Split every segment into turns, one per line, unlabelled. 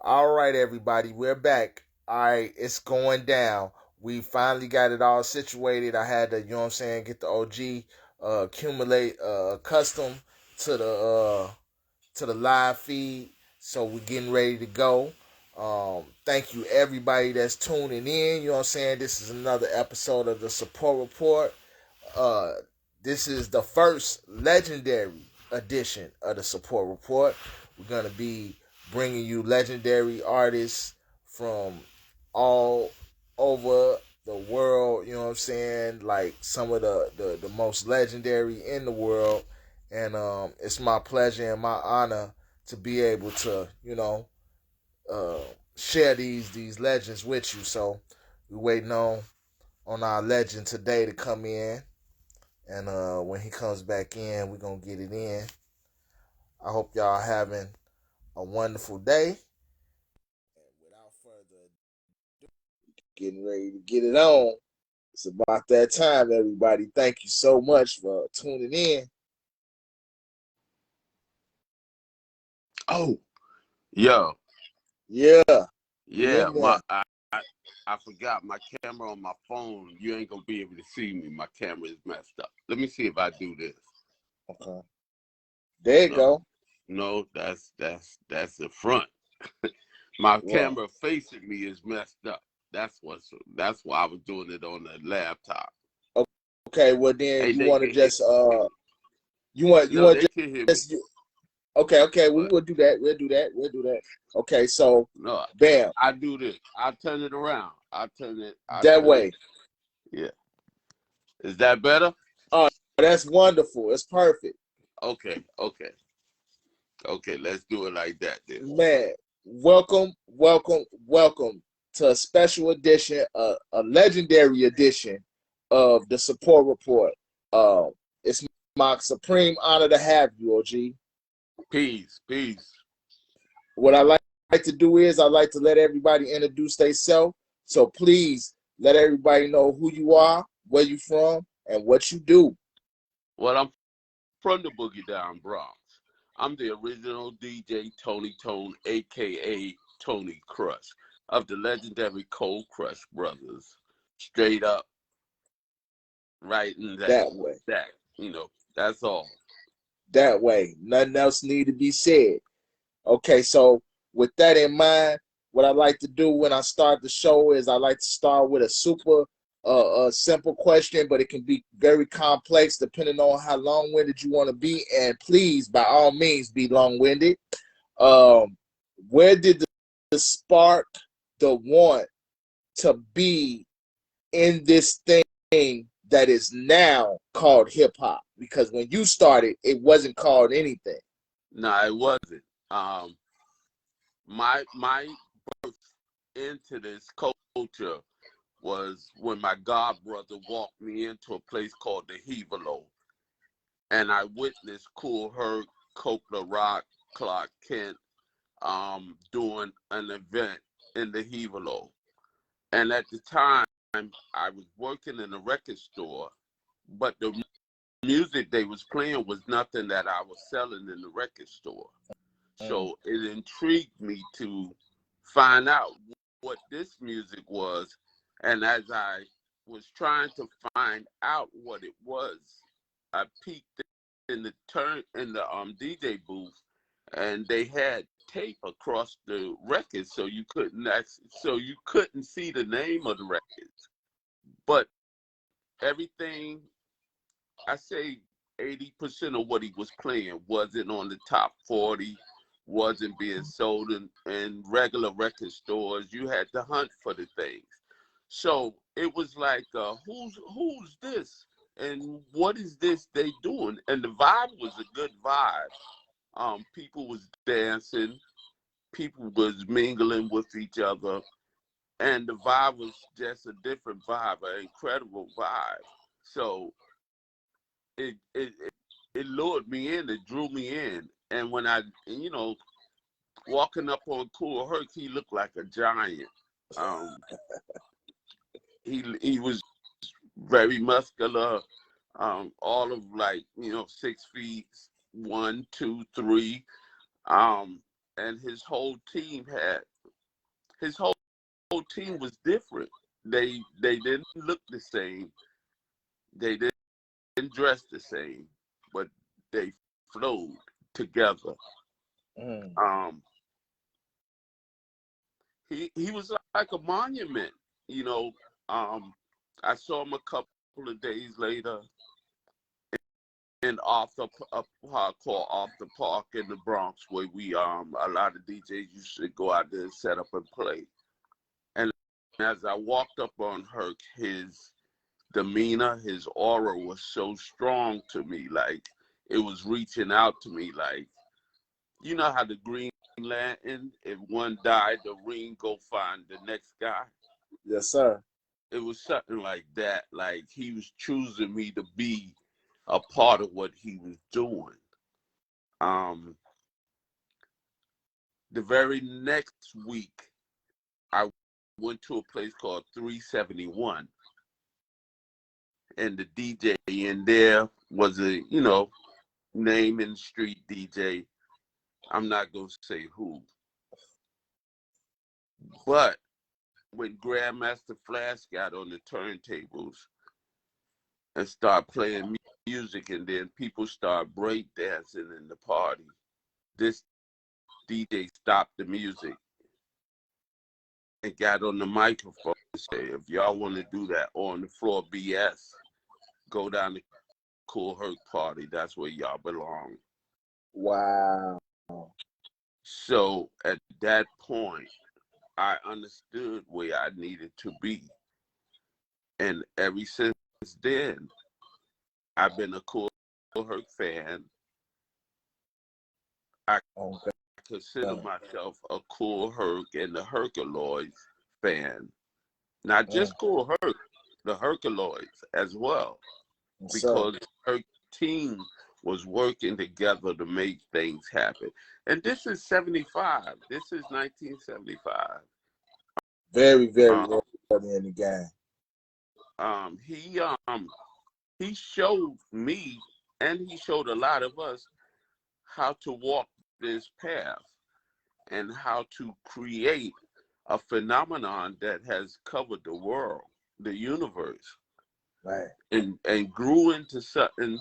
All right, everybody, we're back. All right, it's going down. We finally got it all situated. I had to, get the OG accumulate custom to the live feed. So we're getting ready to go. Thank you everybody that's tuning in. This is another episode of the Support Report. Uh, this is the first legendary edition of the Support Report. We're gonna be bringing you legendary artists from all over the world. Like some of the most legendary in the world. And it's my pleasure and my honor to be able to, uh, share these legends with you. So we're waiting on our legend today to come in. And when he comes back in, we're going to get it in. I hope y'all having a wonderful day. And without further ado, getting ready to get it on. It's about that time, everybody. Thank you so much for tuning in.
Oh, yo.
Yeah.
Yeah, I forgot my camera on my phone. You ain't gonna be able to see me. My camera is messed up. Let me see if I do this.
Okay. There you go.
No, that's the front. My camera facing me is messed up. That's why I was doing it on the laptop.
Okay, well then okay, we'll do that. Okay, so
no,
bam.
I do this. I turn it around.
That way.
Yeah. Is that better?
Oh, that's wonderful. It's perfect.
Okay, let's do it like that then.
Man, welcome to a special edition, a legendary edition of the Support Report. It's my supreme honor to have you, OG.
Peace.
What I like to do is I like to let everybody introduce themselves. So please let everybody know who you are, where you from, and what you do.
Well, I'm from the Boogie Down Bronx. I'm the original DJ Tony Tone, a.k.a. Tony Crush, of the legendary Cold Crush Brothers. Straight up writing that way. That's all.
That way. Nothing else need to be said. Okay, so with that in mind, what I like to do when I start the show is I like to start with a super simple question, but it can be very complex depending on how long-winded you want to be. And please, by all means, be long-winded. Where did the spark, the want to be in this thing that is now called hip-hop? Because when you started, it wasn't called anything.
No, it wasn't. My birth into this culture was when my god brother walked me into a place called the Hevalo, and I witnessed Kool Herc, Coppola Rock, Clark Kent doing an event in the Hevalo. And at the time, I was working in a record store, but the music they was playing was nothing that I was selling in the record store. So it intrigued me to find out what this music was. And as I was trying to find out what it was, I peeked in the DJ booth, and they had tape across the record, so you couldn't see the name of the records. But everything, I say 80% of what he was playing wasn't on the top 40, wasn't being sold in regular record stores. You had to hunt for the things. So it was like, who's this? And what is this they doing? And the vibe was a good vibe. People was dancing, people was mingling with each other, and the vibe was just a different vibe, an incredible vibe. So it lured me in, it drew me in. And when I, walking up on Kool Herc, he looked like a giant. He was very muscular, all of 6 feet, 1, 2, 3. And his whole team had his whole team was different. They didn't look the same. They didn't dress the same, but they flowed together.
Mm.
Um, he was like a monument, you know. I saw him a couple of days later in off the park called Off the Park in the Bronx, where we a lot of DJs used to go out there and set up and play. And as I walked up on Herc, his demeanor, his aura was so strong to me, like it was reaching out to me, like, you know how the Green Lantern, if one died, the ring go find the next guy.
Yes, sir.
It was something like that. Like he was choosing me to be a part of what he was doing. Um, the very next week, I went to a place called 371, and the DJ in there was a, you know, name in the street DJ. I'm not gonna say who, but when Grandmaster Flash got on the turntables and started playing music, and then people started breakdancing in the party, this DJ stopped the music and got on the microphone and said, if y'all want to do that on the floor BS, go down to Cool Herc Party. That's where y'all belong.
Wow.
So at that point, I understood where I needed to be. And ever since then, I've been a Cool Herc fan. I
Okay.
consider myself a Cool Herc and the Herculoids fan. Not just Cool Herc, the Herculoids as well.
Yes,
Because her team was working together to make things happen. And this is 75. This is 1975.
very, very early in the game.
He showed me, and he showed a lot of us how to walk this path and how to create a phenomenon that has covered the world, the universe,
Right.
and grew into something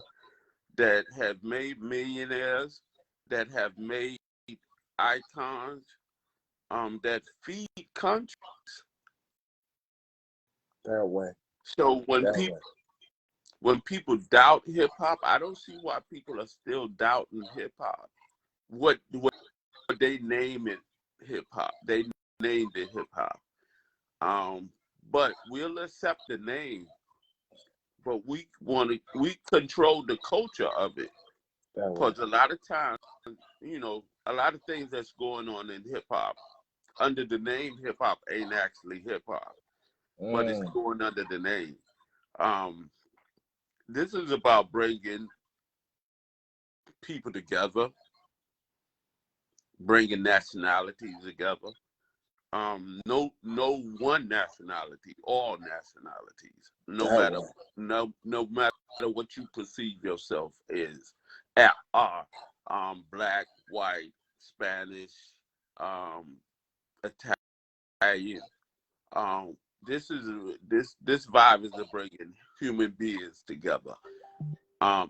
that have made millionaires, that have made icons, that feed countries.
That way.
So when people doubt hip hop, I don't see why people are still doubting hip hop. What they name it hip hop. They named it hip hop. But we'll accept the name, but we control the culture of it. Because a lot of times, you know, a lot of things that's going on in hip hop under the name hip hop ain't actually hip hop, but it's going under the name. This is about bringing people together, bringing nationalities together. No one nationality, all nationalities. No matter what you perceive yourself is, black, white, Spanish, Italian. This vibe is to bringing human beings together.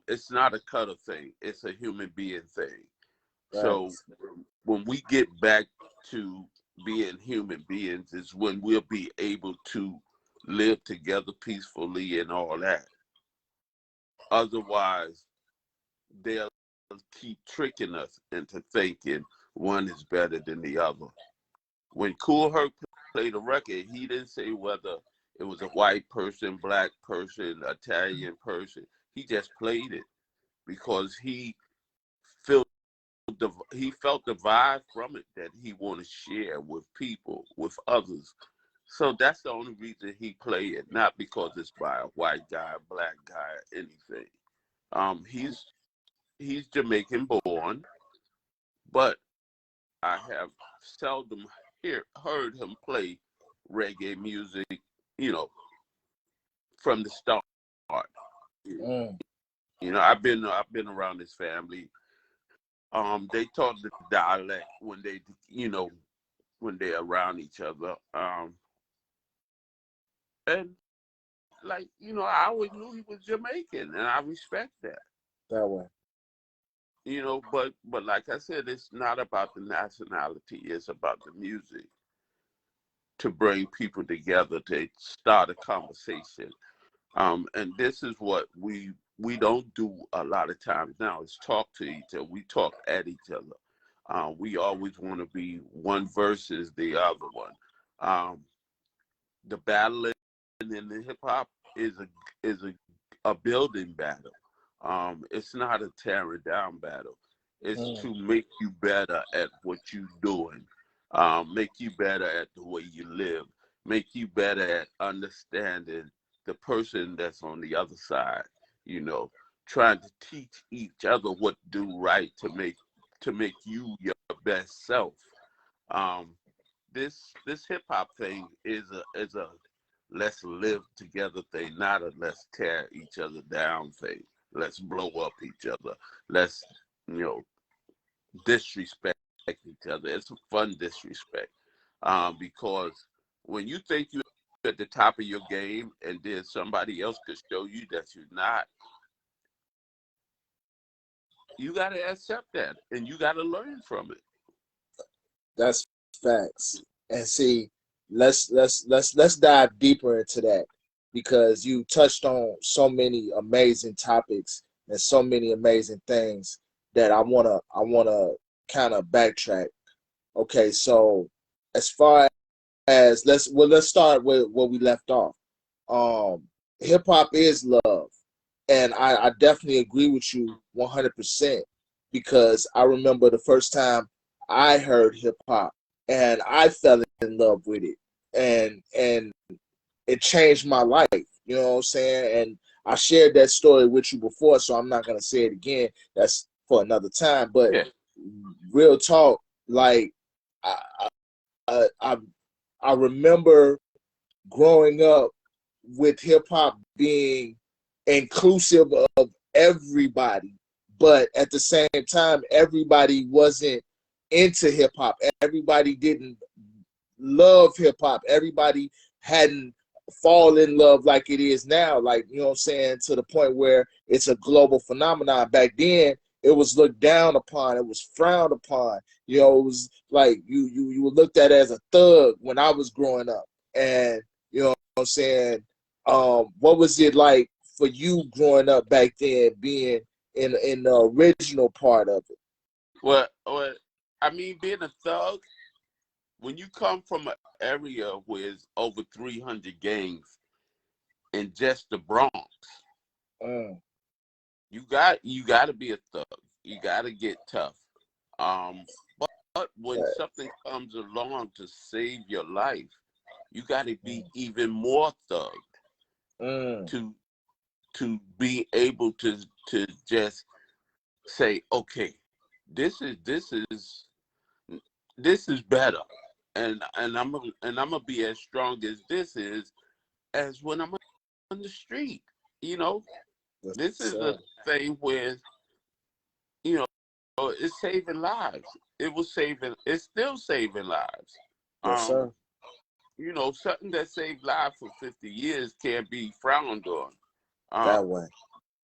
It's not a color thing; it's a human being thing.
Right.
So when we get back to being human beings, is when we'll be able to live together peacefully and all that. Otherwise, they'll keep tricking us into thinking one is better than the other. When Kool Herc played a record, he didn't say whether it was a white person, black person, Italian person. He just played it because felt he felt the vibe from it that he wanted to share with people, with others. So that's the only reason he played it, not because it's by a white guy, black guy, anything. He's Jamaican born, but I have seldom heard him play reggae music, you know, from the start. You know, I've been around his family. They taught the dialect when they, you know, when they're around each other. And like, I always knew he was Jamaican, and I respect that.
That way.
But like I said, it's not about the nationality. It's about the music to bring people together, to start a conversation. And this is what we don't do a lot of times now, is talk to each other. We talk at each other. We always want to be one versus the other one. The battling in the hip hop is a building battle. It's not a tearing down battle. It's to make you better at what you're doing, make you better at the way you live, make you better at understanding the person that's on the other side. Trying to teach each other what to do right to make you your best self. Um, this hip hop thing is a let's live together thing, not a let's tear each other down thing. Let's blow up each other. Let's, disrespect each other. It's a fun disrespect. Because when you think you're at the top of your game and then somebody else could show you that you're not, you got to accept that and you got to learn from it.
That's facts. And see, let's dive deeper into that, because you touched on so many amazing topics and so many amazing things that I wanna kind of backtrack. Okay, so as far as let's start with where we left off. Um, Hip hop is love, and I definitely agree with you 100%, because I remember the first time I heard hip hop and I fell in love with it, and it changed my life. You know what I'm saying? And I shared that story with you before, so I'm not gonna say it again. That's for another time. But
Yeah.
real talk, like I I, I, I remember growing up with hip hop being inclusive of everybody, but at the same time, everybody wasn't into hip hop. Everybody didn't love hip hop. Everybody hadn't fall in love like it is now. Like, you know what I'm saying, to the point where it's a global phenomenon. Back then, it was looked down upon. It was frowned upon. It was like you were looked at as a thug when I was growing up. And you know what I'm saying. What was it like for you growing up back then, being in the original part of it?
Well, I mean, being a thug, when you come from an area where it's over 300 gangs in just the Bronx,
Mm,
you got to be a thug. You got to get tough. But when
right.
something comes along to save your life, you got to be even more thug
Mm,
to be able to just say, okay, this is this is this is better, and I'm gonna be as strong as this is as when I'm on the street. You know,
yes,
this is a
sir.
thing where you know it's saving lives. It's still saving lives.
Yes,
Um,
sir.
something that saved lives for 50 years can't be frowned on. Um,
That way.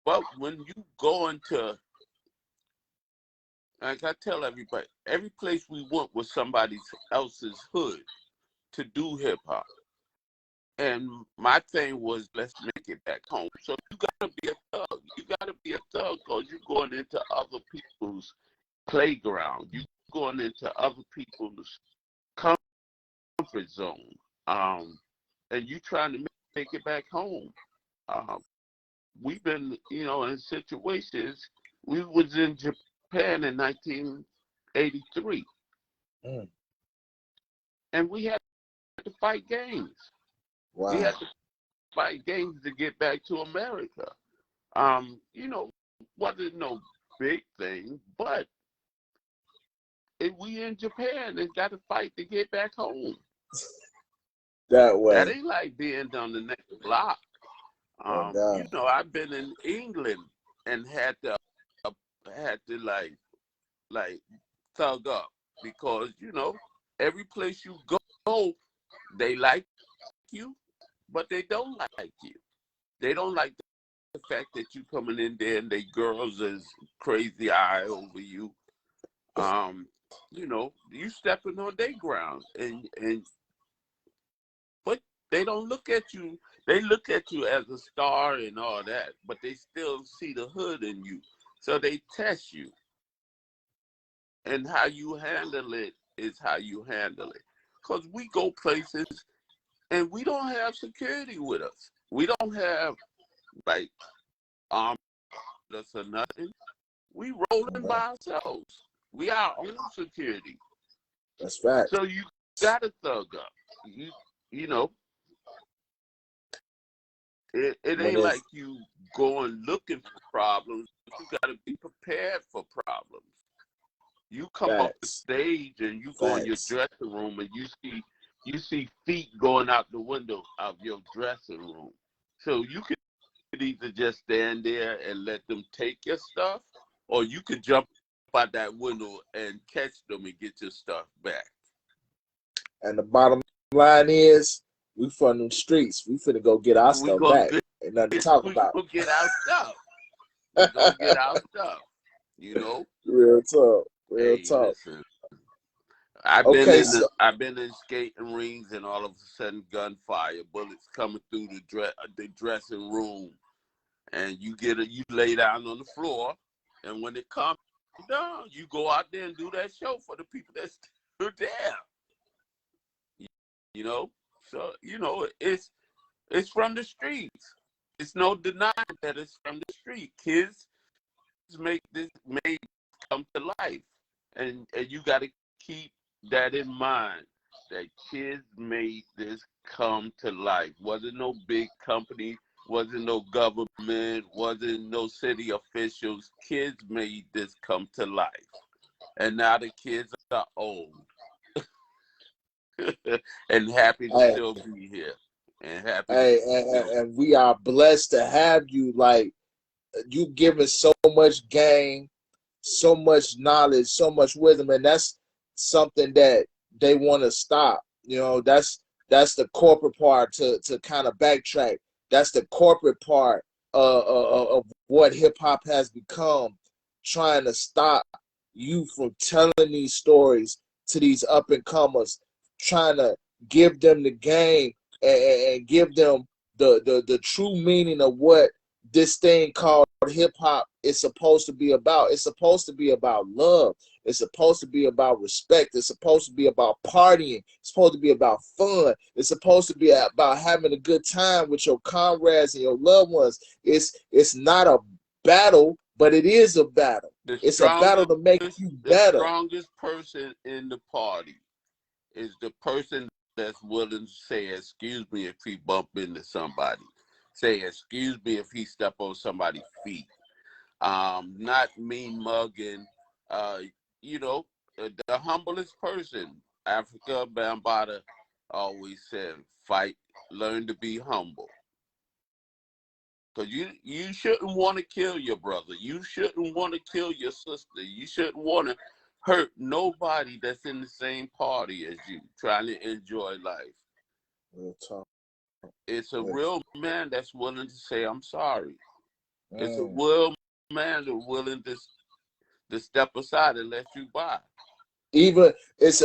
but when you go into, like I tell everybody, every place we went was somebody else's hood to do hip hop. And my thing was, let's make it back home. So you gotta be a thug. You gotta be a thug because you're going into other people's playground. You're going into other people's comfort zone. And you trying to make it back home. Um, we've been, in situations. We was in Japan in 1983,
Mm,
and we had to fight gangs. We
wow.
had to fight gangs to get back to America. You know, wasn't no big thing, but if we in Japan and got to fight to get back home.
That
That
way.
ain't like being on the next block.
No doubt.
I've been in England and had to like thug up because every place you go, they like you, but they don't like you. They don't like the fact that you coming in there and they girls is crazy eye over you. You know, you stepping on their ground, and but they don't look at you. They look at you as a star and all that, but they still see the hood in you. So they test you, and how you handle it is how you handle it. Cause we go places and we don't have security with us. We don't have like armed us or nothing. We rolling by ourselves. We our own security.
That's right.
So you gotta thug up. You know, it ain't like you going looking for problems. You gotta be prepared for problems. You come off the stage and you go in your dressing room and you see feet going out the window of your dressing room. So you could either just stand there and let them take your stuff, or you could jump out that window and catch them and get your stuff back.
And the bottom line is, we from them streets. We finna go get our stuff back. Ain't nothing to talk about.
We gonna get our stuff. We gonna get our stuff. You know.
Real talk. Real talk.
Listen, I've been in skating rings, and all of a sudden, gunfire, bullets coming through the dressing room, and you lay down on the floor, and when it comes down, you go out there and do that show for the people that's still there. You know, so you know it's from the streets. It's no denying that it's from the street. Kids make come to life, and you got to keep that in mind. That kids made this come to life. Wasn't no big company, wasn't no government, wasn't no city officials. Kids made this come to life, and now the kids are old and happy to still be here. And happy.
And we are blessed to have you. Like, you giving so much game, so much knowledge, so much wisdom, and that's something that they want to stop. You know, that's the corporate part to kind of backtrack. That's the corporate part of what hip hop has become, trying to stop you from telling these stories to these up and comers, trying to give them the game and give them the true meaning of what this thing called hip hop is supposed to be about. It's supposed to be about love. It's supposed to be about respect. It's supposed to be about partying. It's supposed to be about fun. It's supposed to be about having a good time with your comrades and your loved ones. It's not a battle, but it is a battle. It's a battle to make you better.
The strongest person in the party is the person that's willing to say, excuse me if he bump into somebody. Say, excuse me if he step on somebody's feet. Not mean mugging. You know, the humblest person. Africa Bambaataa always said, fight, learn to be humble. Because you shouldn't want to kill your brother. You shouldn't want to kill your sister. You shouldn't want to hurt nobody that's in the same party as you, trying to enjoy life.
Real talk.
It's a real man that's willing to say, I'm sorry. It's a real man that's willing to step aside and let you by.
Even it's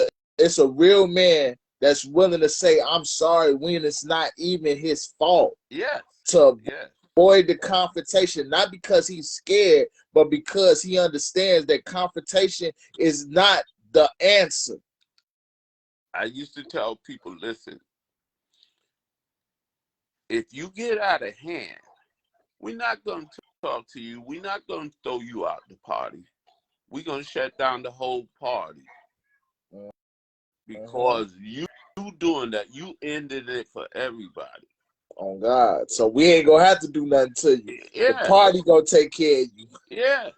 a real man that's willing to say, I'm sorry, when it's not even his fault.
Yes.
To avoid the confrontation, not because he's scared, but because he understands that confrontation is not the answer.
I used to tell people, listen, if you get out of hand, we're not going to talk to you. We're not going to throw you out the party. We're going to shut down the whole party. Because you doing that, you ended it for everybody.
Oh God. So we ain't gonna have to do nothing to you.
Yeah.
The party gonna take care of you.
Yeah.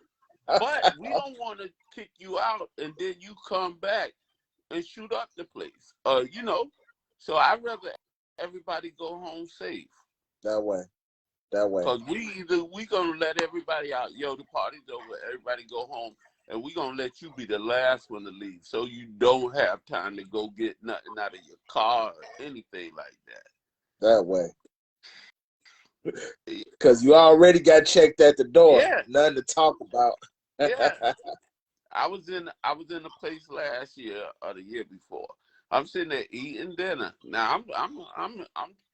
But we don't want to kick you out and then you come back and shoot up the place. You know. So I'd rather everybody go home safe.
That way. That way.
Because we gonna let everybody out. Yo, the party's over, everybody go home. and we're going to let you be the last one to leave so you don't have time to go get nothing out of your car or anything like that.
That way. Because you already got checked at the door.
Yeah.
Nothing to talk about.
Yeah. I was in a place last year or the year before. I'm sitting there eating dinner. Now I'm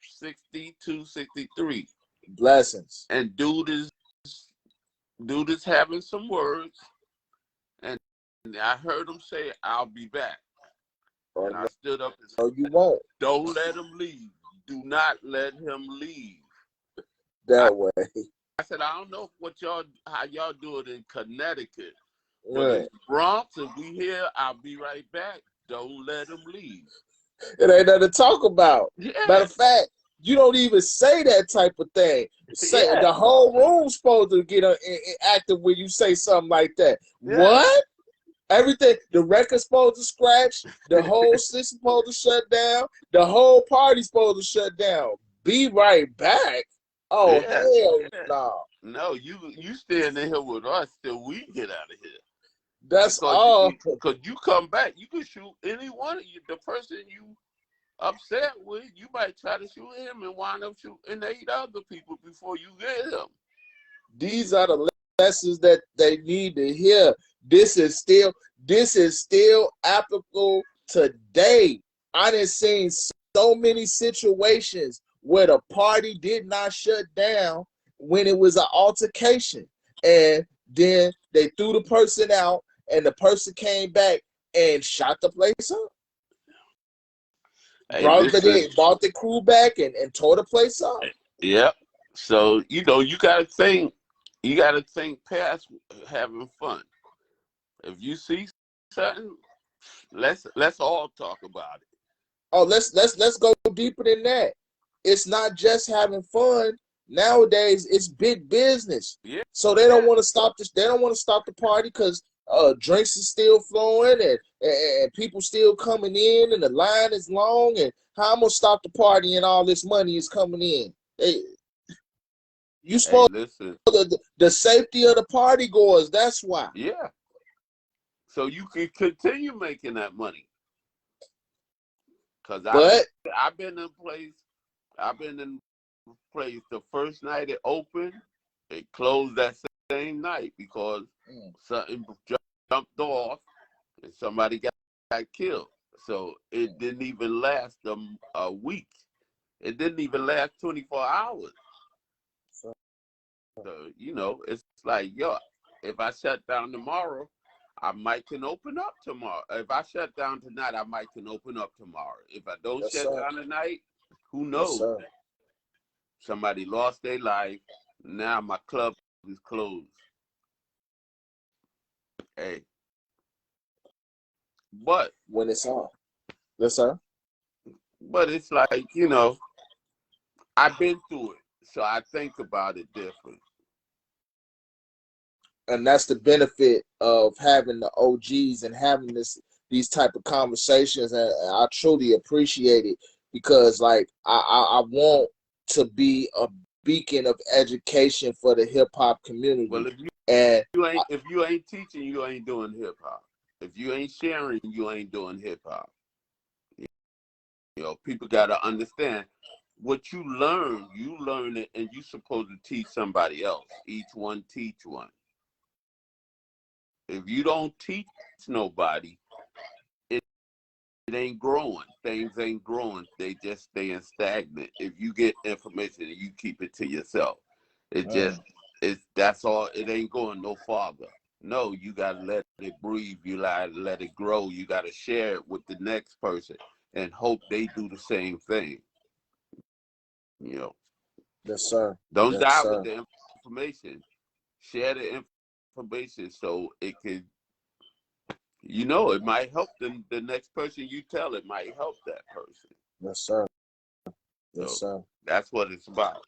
62, 63.
Blessings.
And dude is having some words, and I heard him say, "I'll be back." And I stood up and said,
"No, you won't.
Don't let him leave. Do not let him leave."
That way.
I said, I don't know how y'all do it in Connecticut, but
Right.
in Bronx, if we here, I'll be right back. Don't let him leave.
It ain't nothing to talk about.
Yeah.
Matter of fact, you don't even say that type of thing. The whole room's supposed to get active when you say something like that. Yeah. What? Everything, the record's supposed to scratch, the whole system supposed to shut down, the whole party's supposed to shut down. Be right back. Oh, yeah. Hell no.
No, you standing here with us till we get out of here.
That's all.
Because you come back, you can shoot any one of you. The person you upset with, you might try to shoot him and wind up shooting 8 other people before you get him.
These are the lessons that they need to hear. This is still applicable today. I done seen so many situations where the party did not shut down when it was an altercation, and then they threw the person out, and the person came back and shot the place up. Hey, brought the crew back and tore the place up.
Yep. So you gotta think past having fun. If you see something, let's all talk about it.
Oh, let's go deeper than that. It's not just having fun. Nowadays, it's big business. Yeah. So they don't want to stop this. They don't want to stop the party because drinks is still flowing and people still coming in and the line is long. And how I'm gonna stop the party and all this money is coming in? You supposed the safety of the party goers. That's why.
Yeah. So you can continue making that money. Cause I've been in place the first night it opened, it closed that same night because something jumped off and somebody got killed. So it didn't even last a week. It didn't even last 24 hours. So it's like, if I shut down tomorrow, I might can open up tomorrow. If I shut down tonight, I might can open up tomorrow. If I don't shut down tonight, who knows? Somebody lost their life. Now my club is closed. Hey. But
when it's on. Yes, sir.
But it's like, I've been through it. So I think about it different.
And that's the benefit of having the OGs and having these type of conversations, and I truly appreciate it because, like, I want to be a beacon of education for the hip hop community.
Well, if you ain't teaching, you ain't doing hip hop. If you ain't sharing, you ain't doing hip hop. People gotta understand. What you learn it, and you're supposed to teach somebody else. Each one teach one. If you don't teach nobody, it ain't growing. Things ain't growing. They just staying stagnant. If you get information and you keep it to yourself, that's all. It ain't going no farther. No, you gotta let it breathe. You gotta let it grow. You gotta share it with the next person and hope they do the same thing.
Yes, sir.
Don't die with the information. Share the information so it could, it might help the next person you tell. It might help that person.
Yes, sir. Yes, sir.
That's what it's about.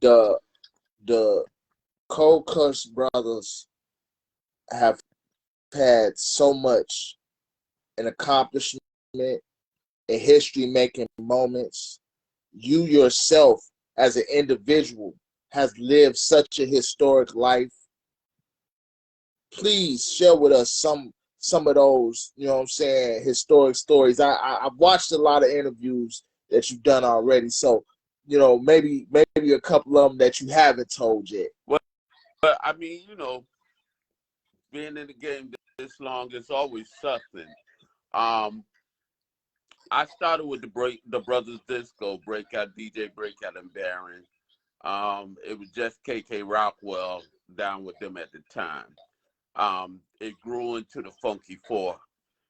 The Cold Cuts brothers have had so much an accomplishment in history-making moments. You yourself, as an individual, has lived such a historic life. please share with us some of those, you know what I'm saying, historic stories. I've watched a lot of interviews that you've done already, so you know, maybe a couple of them that you haven't told yet.
Well, but I mean, you know, being in the game this long, it's always something. Um, I started with the Brothers Disco Breakout, DJ Breakout and Baron. It was just KK Rockwell down with them at the time. It grew into the Funky Four,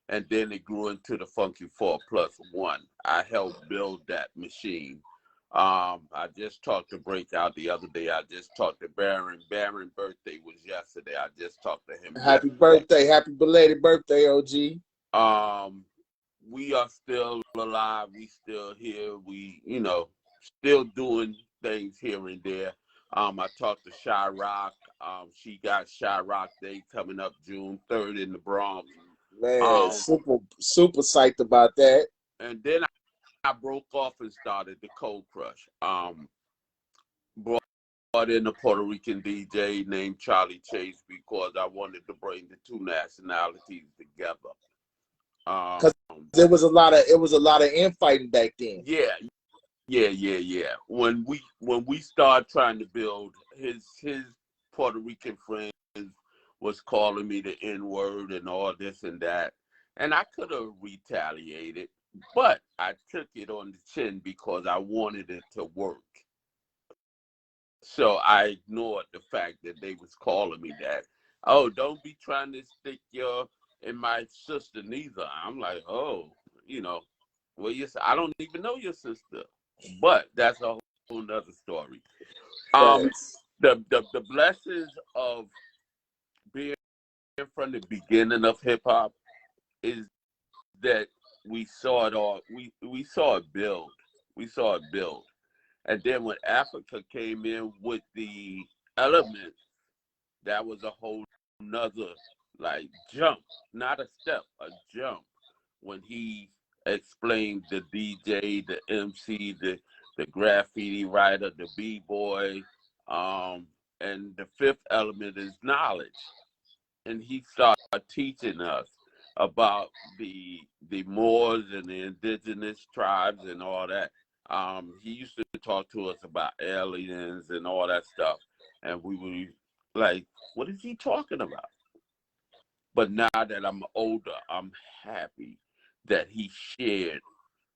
and then it grew into the Funky Four Plus One. I helped build that machine. I just talked to Breakout the other day. I just talked to Baron. Baron's birthday was yesterday. I just talked to him
Happy
yesterday.
birthday, happy belated birthday, OG.
Um, we are still alive. We still here. We, you know, still doing things here and there. I talked to Shy Rock. She got Shy Rock Day coming up June 3rd in the Bronx.
Man,
Um,
super psyched about that.
and then I broke off and started the Cold Crush. Brought in a Puerto Rican DJ named Charlie Chase because I wanted to bring the two nationalities together.
Because there was a lot of infighting back then.
Yeah. When we started trying to build, his Puerto Rican friends was calling me the N-word and all this and that. And I could have retaliated, but I took it on the chin because I wanted it to work. So I ignored the fact that they was calling me that. Oh, don't be trying to stick your in my sister neither. I'm like, oh, you know, well, yes, I don't even know your sister, but that's a whole nother story. Um,
Facts.
the blessings of being from the beginning of hip hop is that we saw it all. We saw it build. We saw it build. And then when Africa came in with the elements, that was a whole nother like jump, not a step, a jump. When he explained the DJ, the MC, the graffiti writer, the b-boy, and the fifth element is knowledge. And he started teaching us about the Moors and the indigenous tribes and all that. He used to talk to us about aliens and all that stuff, and we were like, "What is he talking about?" But now that I'm older, I'm happy that he shared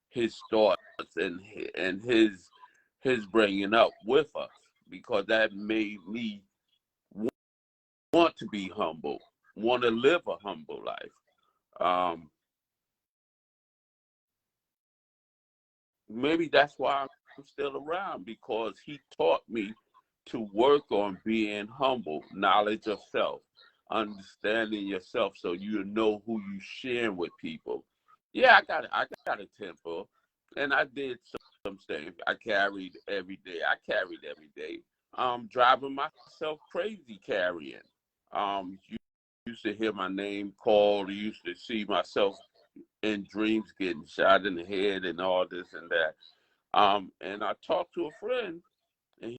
his thoughts and his bringing up with us because that made me want to be humble, want to live a humble life. Um, Maybe that's why I'm still around because he taught me to work on being humble, knowledge of self, understanding yourself so you know who you sharing with people. Yeah, I got a temper, and I did some things. I carried every day. Driving myself crazy carrying. You used to hear my name called. You used to see myself in dreams getting shot in the head and all this and that. And I talked to a friend, and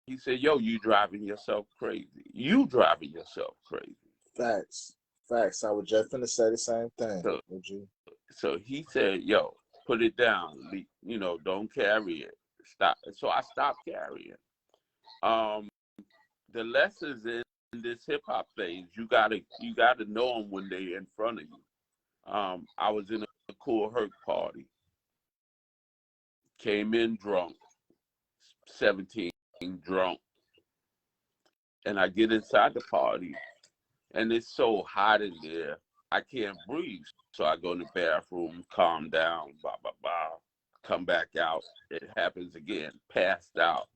he said, "Yo, you driving yourself crazy. You driving yourself crazy."
Facts. Facts. I was just gonna say the same thing.
So,
Would you?
so he said, "Yo, put it down. You know, don't carry it. Stop." So I stopped carrying. Um, the lessons in this hip hop thing, you gotta know them when they're in front of you. I was in a Cool Herc party, came in drunk, 17 drunk, and I get inside the party, and it's so hot in there, I can't breathe. So I go in the bathroom, calm down, blah, blah, blah, come back out. It happens again, passed out.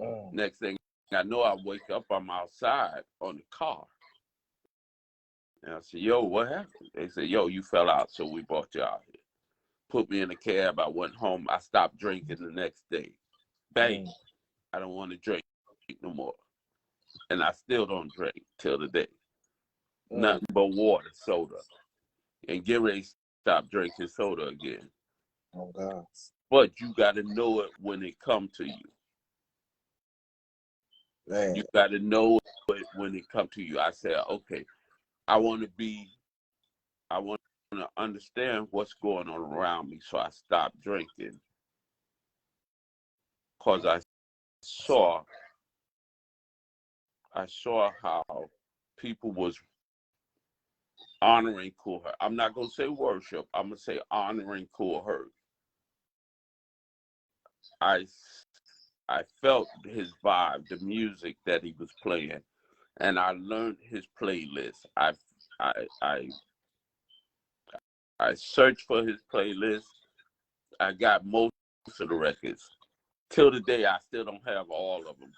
Mm.
Next thing I know, I wake up, I'm outside on the car. And I said, "Yo, what happened?" They said, "Yo, you fell out, so we brought you out here." Put me in a cab. I went home. I stopped drinking the next day. Bang.
Mm.
I don't want to drink no more. And I still don't drink till today.
Mm.
Nothing but water, soda. And get ready to stop drinking soda again.
Oh God.
But you got to know it when it come to you.
Man.
You got to know it when it comes to you. I said, okay, I want to understand what's going on around me. So I stopped drinking because saw I saw how people was honoring Kool Herc. I'm not gonna say worship. I'm gonna say honoring Kool Herc. I felt his vibe, the music that he was playing, and I learned his playlist. I searched for his playlist. I got most of the records. Till the day, I still don't have all of them.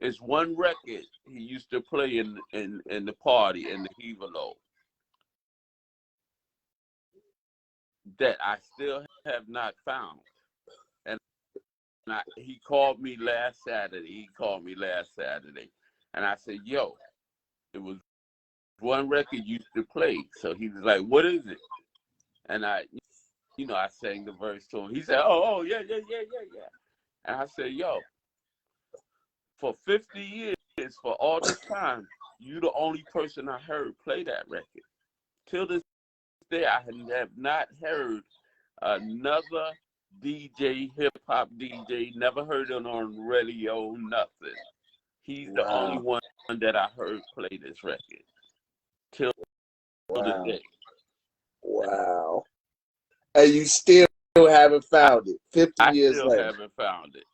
It's one record he used to play in the party in the Hevalo that I still have not found. And he called me last Saturday. And I said, yo, it was one record you used to play. So he was like, what is it? And I sang the verse to him. He said, oh, yeah. And I said, yo, for 50 years, for all this time, you the only person I heard play that record. Till this day, I have not heard another DJ, hip-hop DJ, never heard him on radio, nothing. He's the only one that I heard play this record. Till the day.
Wow. And you still haven't found it 50 years later.
I still haven't found it.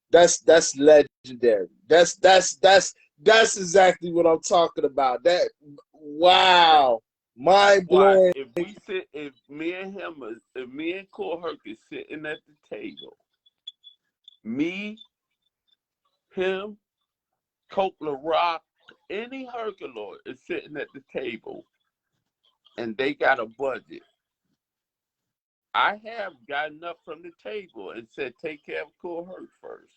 That's legendary. That's exactly what I'm talking about. That wow, mind blowing.
If me and Kool Herc is sitting at the table, me, him, Coke LaRock, any Herculoid is sitting at the table, and they got a budget. I have gotten up from the table and said, take care of Kool Herc first.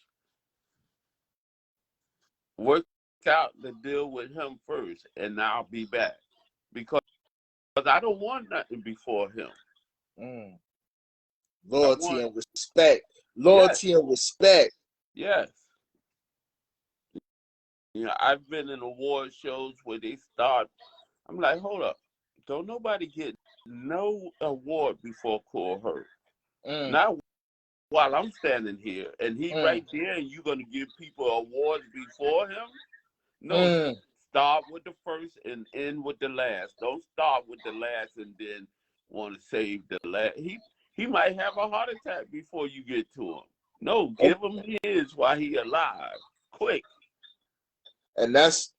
Work out the deal with him first, and I'll be back. Because I don't want nothing before him.
Loyalty and respect. Loyalty and respect.
Yes. I've been in award shows where they start. I'm like, hold up. Don't nobody get no award before Kool Herc. Not while I'm standing here. And he right there, and you're going to give people awards before him? No, start with the first and end with the last. Don't start with the last and then want to save the last. He might have a heart attack before you get to him. No, give him his while he alive. Quick.
And that's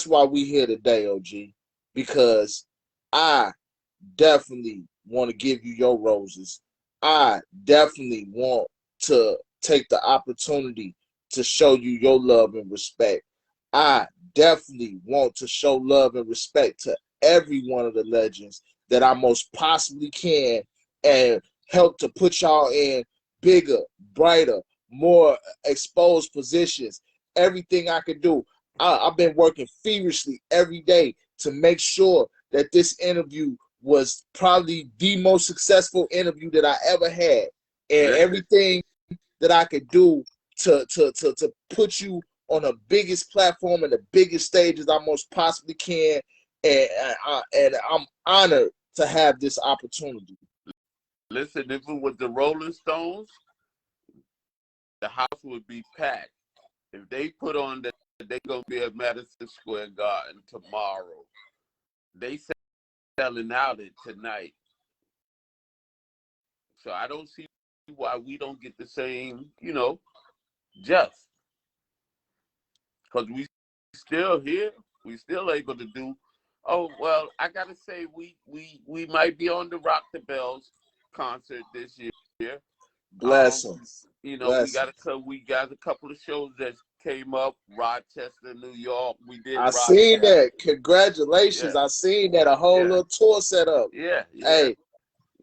why we here today, OG. Because I definitely want to give you your roses. I definitely want to take the opportunity to show you your love and respect. I definitely want to show love and respect to every one of the legends that I most possibly can and help to put y'all in bigger, brighter, more exposed positions. Everything I can do. I've been working feverishly every day to make sure that this interview was probably the most successful interview that I ever had. And everything that I could do to put you on the biggest platform and the biggest stages I most possibly can. And I'm honored to have this opportunity.
Listen, if it was the Rolling Stones, the house would be packed. If they put on that they're going to be at Madison Square Garden tomorrow, they selling out it tonight. So I don't see why we don't get the same, just. Because we still here. We still able to do. Oh, well, I got to say, we might be on the Rock the Bells concert this year.
Blessings.
We got a couple of shows that came up, Rochester, New York. We did.
I seen that. Congratulations! I seen that, a whole little tour set up.
Yeah.
Hey,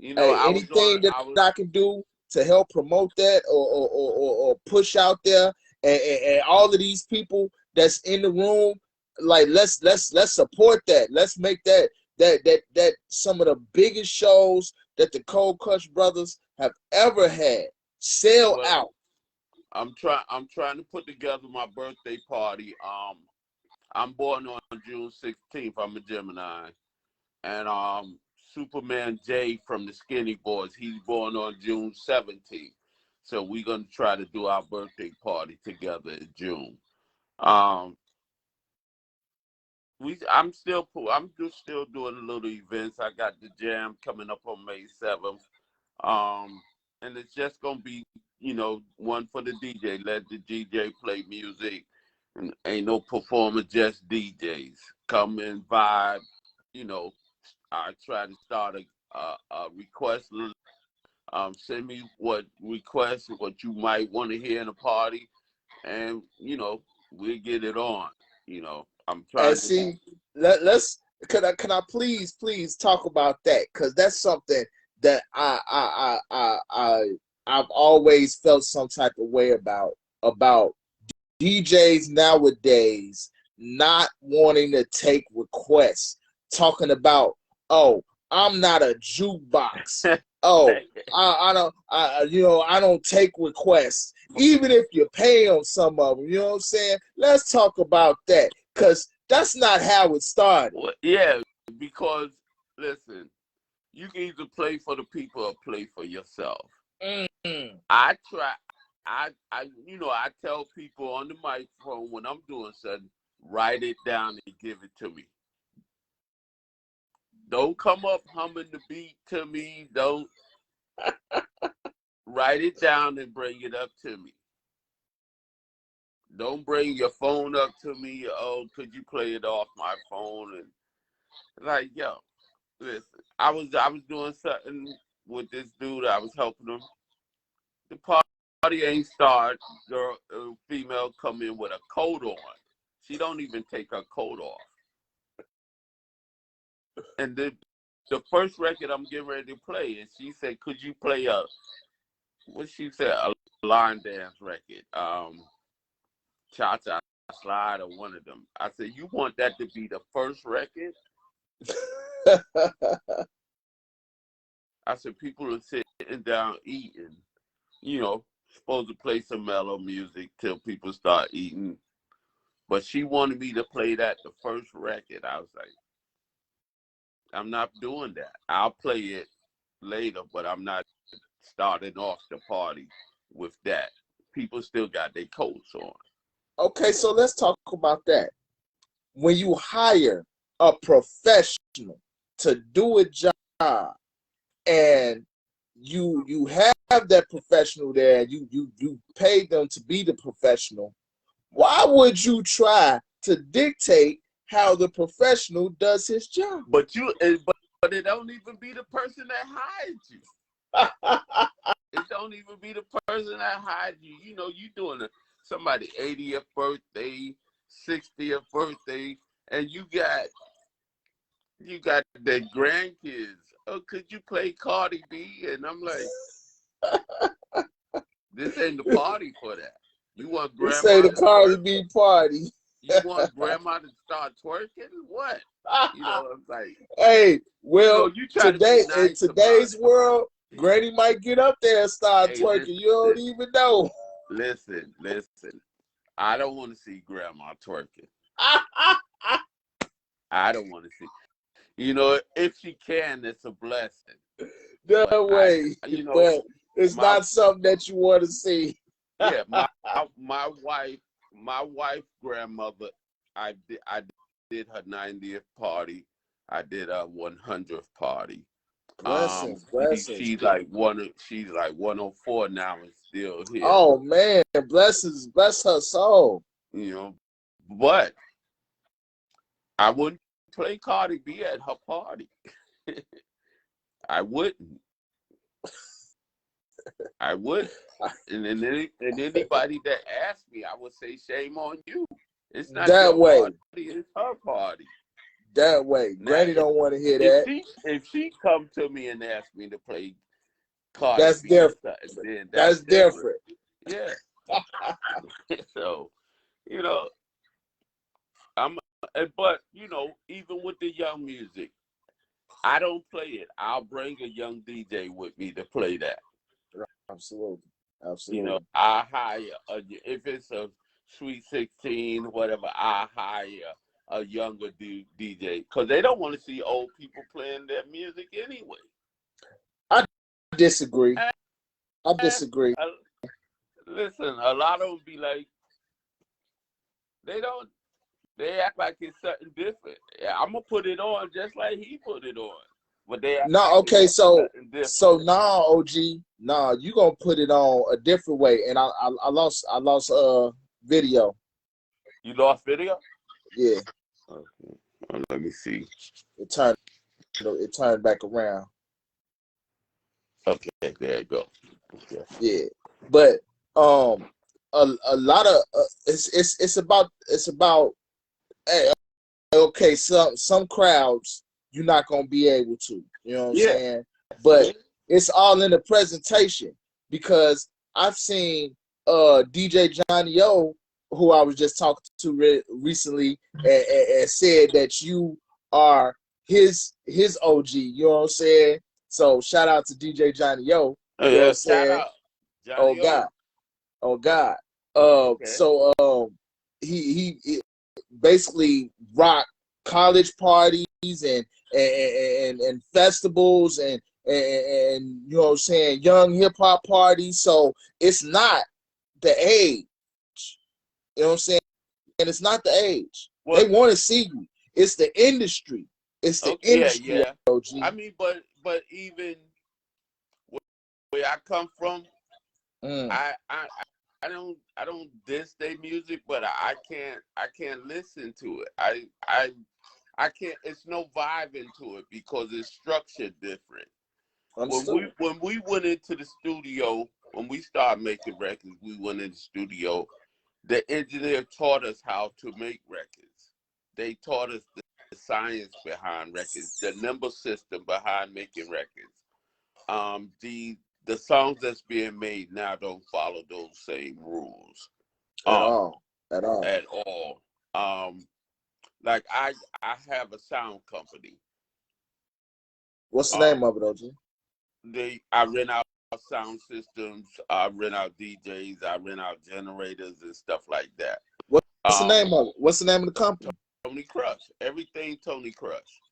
anything that I can do to help promote that or push out there, and all of these people that's in the room, like let's support that. Let's make that some of the biggest shows that the Cold Crush Brothers have ever had sell out.
I'm trying to put together my birthday party. I'm born on June 16th. I'm a Gemini. And Superman J from the Skinny Boys, he's born on June 17th. So we're gonna try to do our birthday party together in June. Um, I'm just still doing a little events. I got the jam coming up on May 7th. And it's just gonna be, one for the DJ. Let the DJ play music. And ain't no performer, just DJs. Come and vibe. You know, I try to start a request. Send me what requests, what you might want to hear in a party, and we'll get it on. I'm
And
trying to.
see, let's can I please talk about that, because that's something that I've always felt some type of way about DJs nowadays not wanting to take requests, talking about, oh, I'm not a jukebox. Oh, I don't take requests, even if you pay them some of them. You know what I'm saying? Let's talk about that, because that's not how it started.
Well, yeah, because listen, you can either play for the people or play for yourself.
Mm-hmm.
I try. I tell people on the microphone when I'm doing something, write it down and give it to me. Don't come up humming the beat to me. Don't write it down and bring it up to me. Don't bring your phone up to me. Oh, could you play it off my phone? And like, yo, listen, I was doing something with this dude. I was helping him. The party ain't started. Girl, female come in with a coat on. She don't even take her coat off. And the first record I'm getting ready to play, and she said, "Could you play a line dance record, Cha Cha Slide or one of them?" I said, "You want that to be the first record?" I said, "People are sitting down eating, supposed to play some mellow music till people start eating." But she wanted me to play that the first record. I was like, I'm not doing that. I'll play it later, but I'm not starting off the party with that. People still got their coats on.
Okay, so let's talk about that. When you hire a professional to do a job, and you have that professional there, you pay them to be the professional, why would you try to dictate how the professional does his job?
But it don't even be the person that hired you. It don't even be the person that hired you. You doing somebody 80th birthday, 60th birthday, and you got their grandkids. Oh, could you play Cardi B? And I'm like, this ain't the party for that. You want
This say
grandma
the
to
Cardi
twerk?
B party.
You want grandma to start twerking? What? I'm like,
Hey, well,
you try to be
today in
nice about
today's
it.
world, Granny might get up there and start
Hey,
twerking. You don't even know.
Listen. I don't want to see grandma twerking. I don't want to see. If she can, it's a blessing.
No
But
way. But it's
my
not something that you want to see.
yeah, my wife grandmother, I did her 90th party. I did her 100th party.
Blessings.
She's like 104 now and still here.
Oh man, blessings, bless her soul.
But I wouldn't play Cardi B at her party. I wouldn't. I would. And anybody that asked me, I would say, shame on you. It's not
That
your
way.
party, it's her party.
That way.
Now,
Granny don't want to hear that.
If she come to me and ask me to play Cardi
That's
B,
different.
then
That's different.
Yeah. So, but even with the young music, I don't play it. I'll bring a young DJ with me to play that.
Absolutely.
You know,
Absolutely.
I hire if it's a Sweet 16, whatever. I hire a younger DJ because they don't want to see old people playing their music anyway.
I disagree.
And,
I disagree.
listen, a lot of them be like, they don't. They act like it's something different. Yeah, I'm gonna put it on just like he put it on, but they act like
No, okay,
it's something
so
different.
nah, OG, nah, you gonna put it on a different way. And I lost video.
You lost video?
Yeah,
Okay. Let me see.
it turned back around.
Okay, there you go. Okay.
Yeah, but a lot of it's about hey, okay, some crowds you're not gonna be able to, you know what I'm
Yeah.
saying? But it's all in the presentation because I've seen DJ Johnny O, who I was just talking to recently, and said that you are his OG. You know what I'm saying? So shout out to DJ Johnny O.
Oh,
You know what
yeah,
I'm
shout
saying?
out
Oh
Johnny O.
God, oh God.
Okay.
So he basically rock college parties and festivals and you know what I'm saying, young hip hop parties. So it's not the age. You know what I'm saying? And it's not the age. They
Well,
want to see you. It's the industry. It's the
okay, yeah,
industry,
yeah. I
OG.
mean, but even where I come from,
Mm,
I I I don't diss their music, but I can't listen to it. I can't. It's no vibe into it because it's structured different.
understood.
When we went into the studio, when we started making records, we went in the studio. The engineer taught us how to make records. They taught us the science behind records, the number system behind making records. The songs that's being made now don't follow those same rules.
At
Um,
all. At all.
at all. Um, like I have a sound company.
What's the
Um,
name of it, OG?
I rent out sound systems, I rent out DJs, I rent out generators and stuff like that.
What's the name of it? What's the name of the company?
Tony Crush, everything Tony Crush.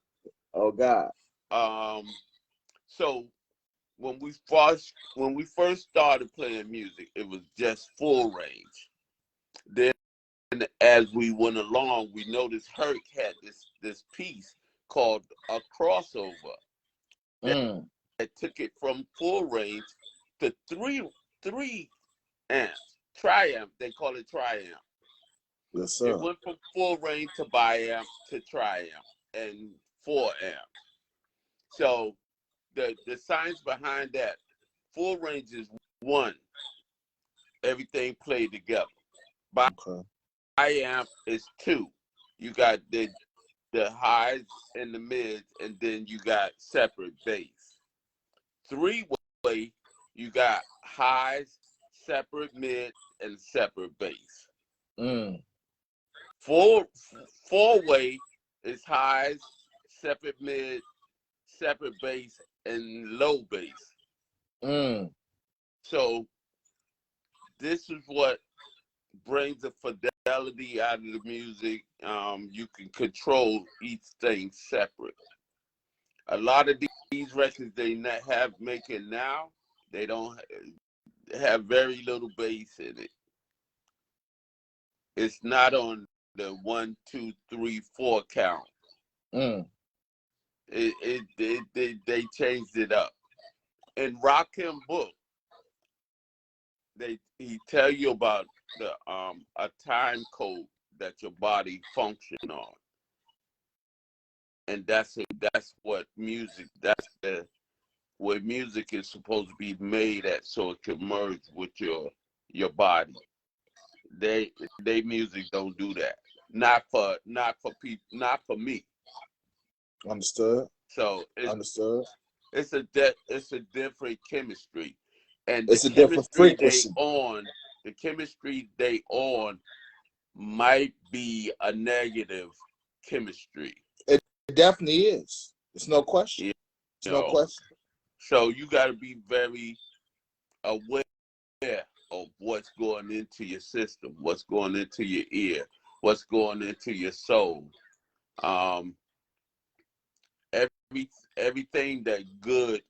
Oh God.
Um, so when we first started playing music, it was just full range. Then as we went along, we noticed Herc had this piece called a crossover that,
Mm.
that took it from full range to three amps. Triamp, they call it triamp.
Yes,
It
sir.
went from full range to biamp to triamp and 4 amp. So the science behind that, full range is one, everything played together.
Okay.
Biamp is two. You got the highs and the mids, and then you got separate bass. Three-way, you got highs, separate mid, and separate bass.
Mm.
Four four-way is highs, separate mid, separate bass, and low bass.
Mm.
So this is what brings the fidelity out of the music. You can control each thing separate. A lot of these records they not have making now, they don't have very little bass in it. It's not on the 1, 2, 3, 4 count.
Mm.
They changed it up. In Rakim book, he tell you about the a time code that your body function on, and that's what music. That's the where music is supposed to be made at, so it can merge with your body. They music don't do that. Not for people. Not for me.
Understood.
So
Understood.
it's a different chemistry, and
It's a different frequency.
the chemistry they on might be a negative chemistry.
It definitely is. It's no question.
You
It's no
know,
question.
so you got to be very aware of what's going into your system, what's going into your ear, what's going into your soul. Um, everything that good,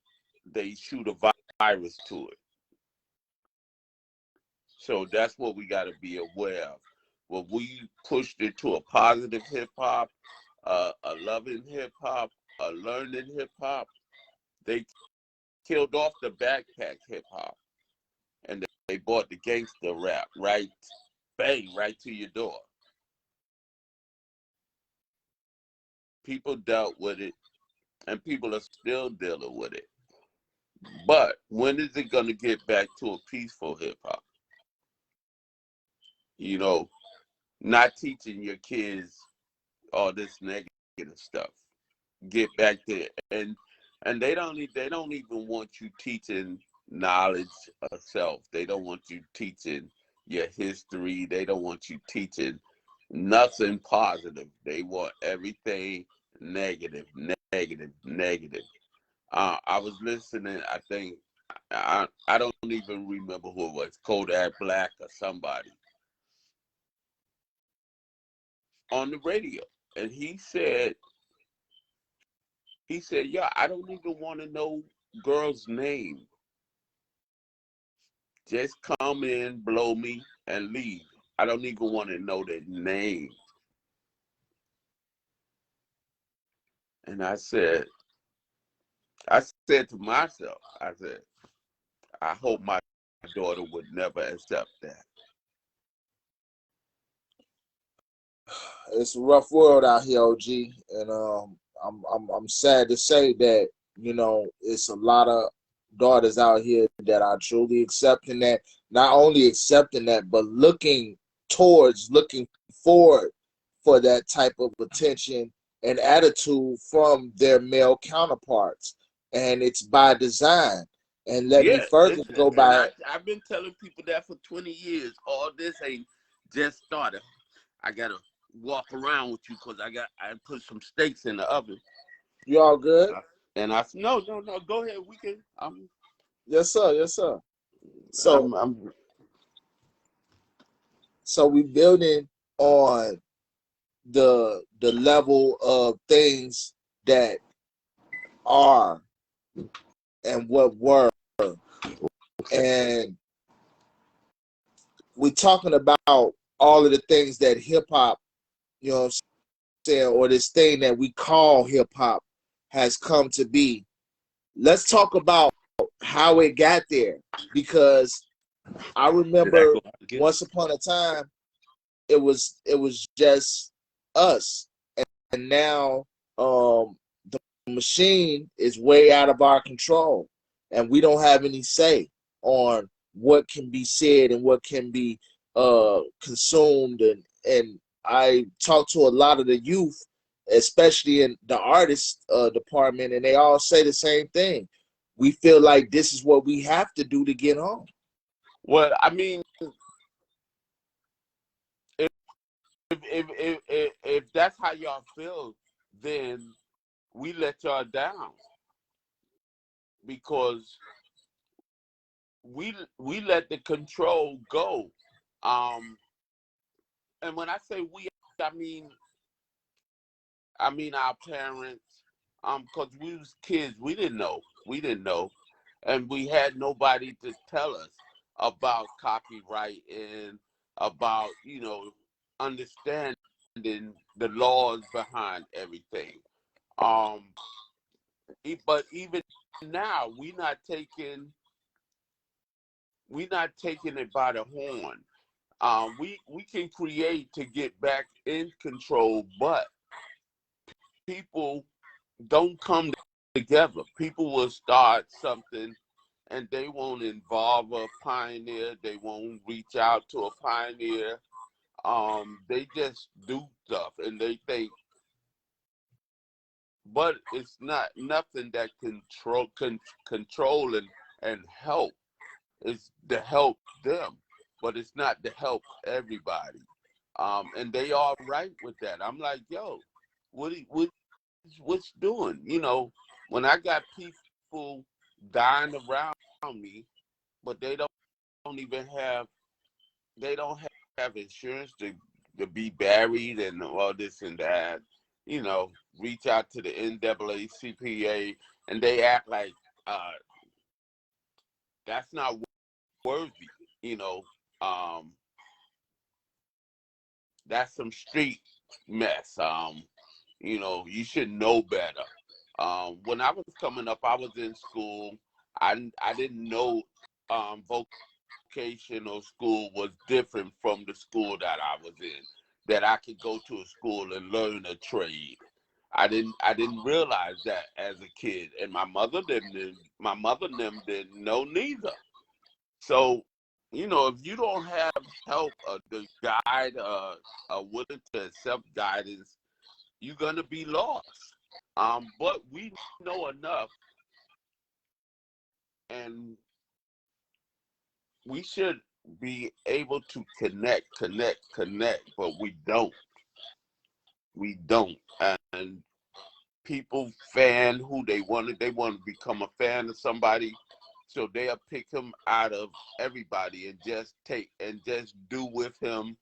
they shoot a virus to it. So that's what we got to be aware of. When we pushed it to a positive hip hop, a loving hip hop, a learning hip hop, they killed off the backpack hip hop, and they bought the gangster rap right, bang, right to your door. People dealt with it, and people are still dealing with it. But when is it going to get back to a peaceful hip hop? You know, not teaching your kids all this negative stuff. Get back there, and they don't even want you teaching knowledge of self. They don't want you teaching your history. They don't want you teaching nothing positive. They want everything negative, negative, negative. I was listening. I think I don't even remember who it was, Kodak Black or somebody on the radio, and he said, yeah, I don't even want to know girls' name. Just come in, blow me, and leave. I don't even want to know their name. And I said to myself, I said, I hope my daughter would never accept that.
It's a rough world out here, OG, and I'm sad to say that it's a lot of daughters out here that are truly accepting that, not only accepting that, but looking forward for that type of attention and attitude from their male counterparts, and it's by design. And let me
Yeah,
further
listen,
go
and
by.
I've been telling people that for 20 years. All this ain't just started. I gotta walk around with you because I put some steaks in the oven.
You all good?
And I said, no, no, no, go ahead. We can.
Yes, sir. Yes, sir. So,
I'm.
so we building on the level of things that are and what were, and we're talking about all of the things that hip hop, you know what I'm saying, or this thing that we call hip hop has come to be. Let's talk about how it got there, because I
Did I
remember
go out again?
once upon a time it was just us, and now the machine is way out of our control, and we don't have any say on what can be said and what can be consumed. And I talk to a lot of the youth, especially in the artist department, and they all say the same thing. We feel like this is what we have to do to get home.
Well, I mean, if that's how y'all feel, then we let y'all down because we let the control go. Um, and when I say we, I mean our parents. Because we was kids, we didn't know, and we had nobody to tell us about copyright and about understanding the laws behind everything. Um, but even now, we not taking it by the horn. We can create to get back in control, but people don't come together. People will start something and they won't involve a pioneer. They won't reach out to a pioneer. They just do stuff and they think, but it's not nothing that control and help. It's to help them, but it's not to help everybody. And they are right with that. I'm like, yo, what's doing? When I got people dying around me, but they don't even have insurance to be buried and all this and that. You know, reach out to the NAACP and they act like that's not worthy. You know, um, that's some street mess. You know, you should know better. When I was coming up, I was in school. I didn't know vocational school was different from the school that I was in. That I could go to a school and learn a trade. I didn't realize that as a kid, and my mother didn't. My mother and them didn't know neither. So, you know, if you don't have help, the guide, willing to accept guidance, you're gonna be lost. But we know enough, and we should be able to connect, but we don't. We don't. And people fan who they wanted. They want to become a fan of somebody, so they'll pick him out of everybody and just do with him,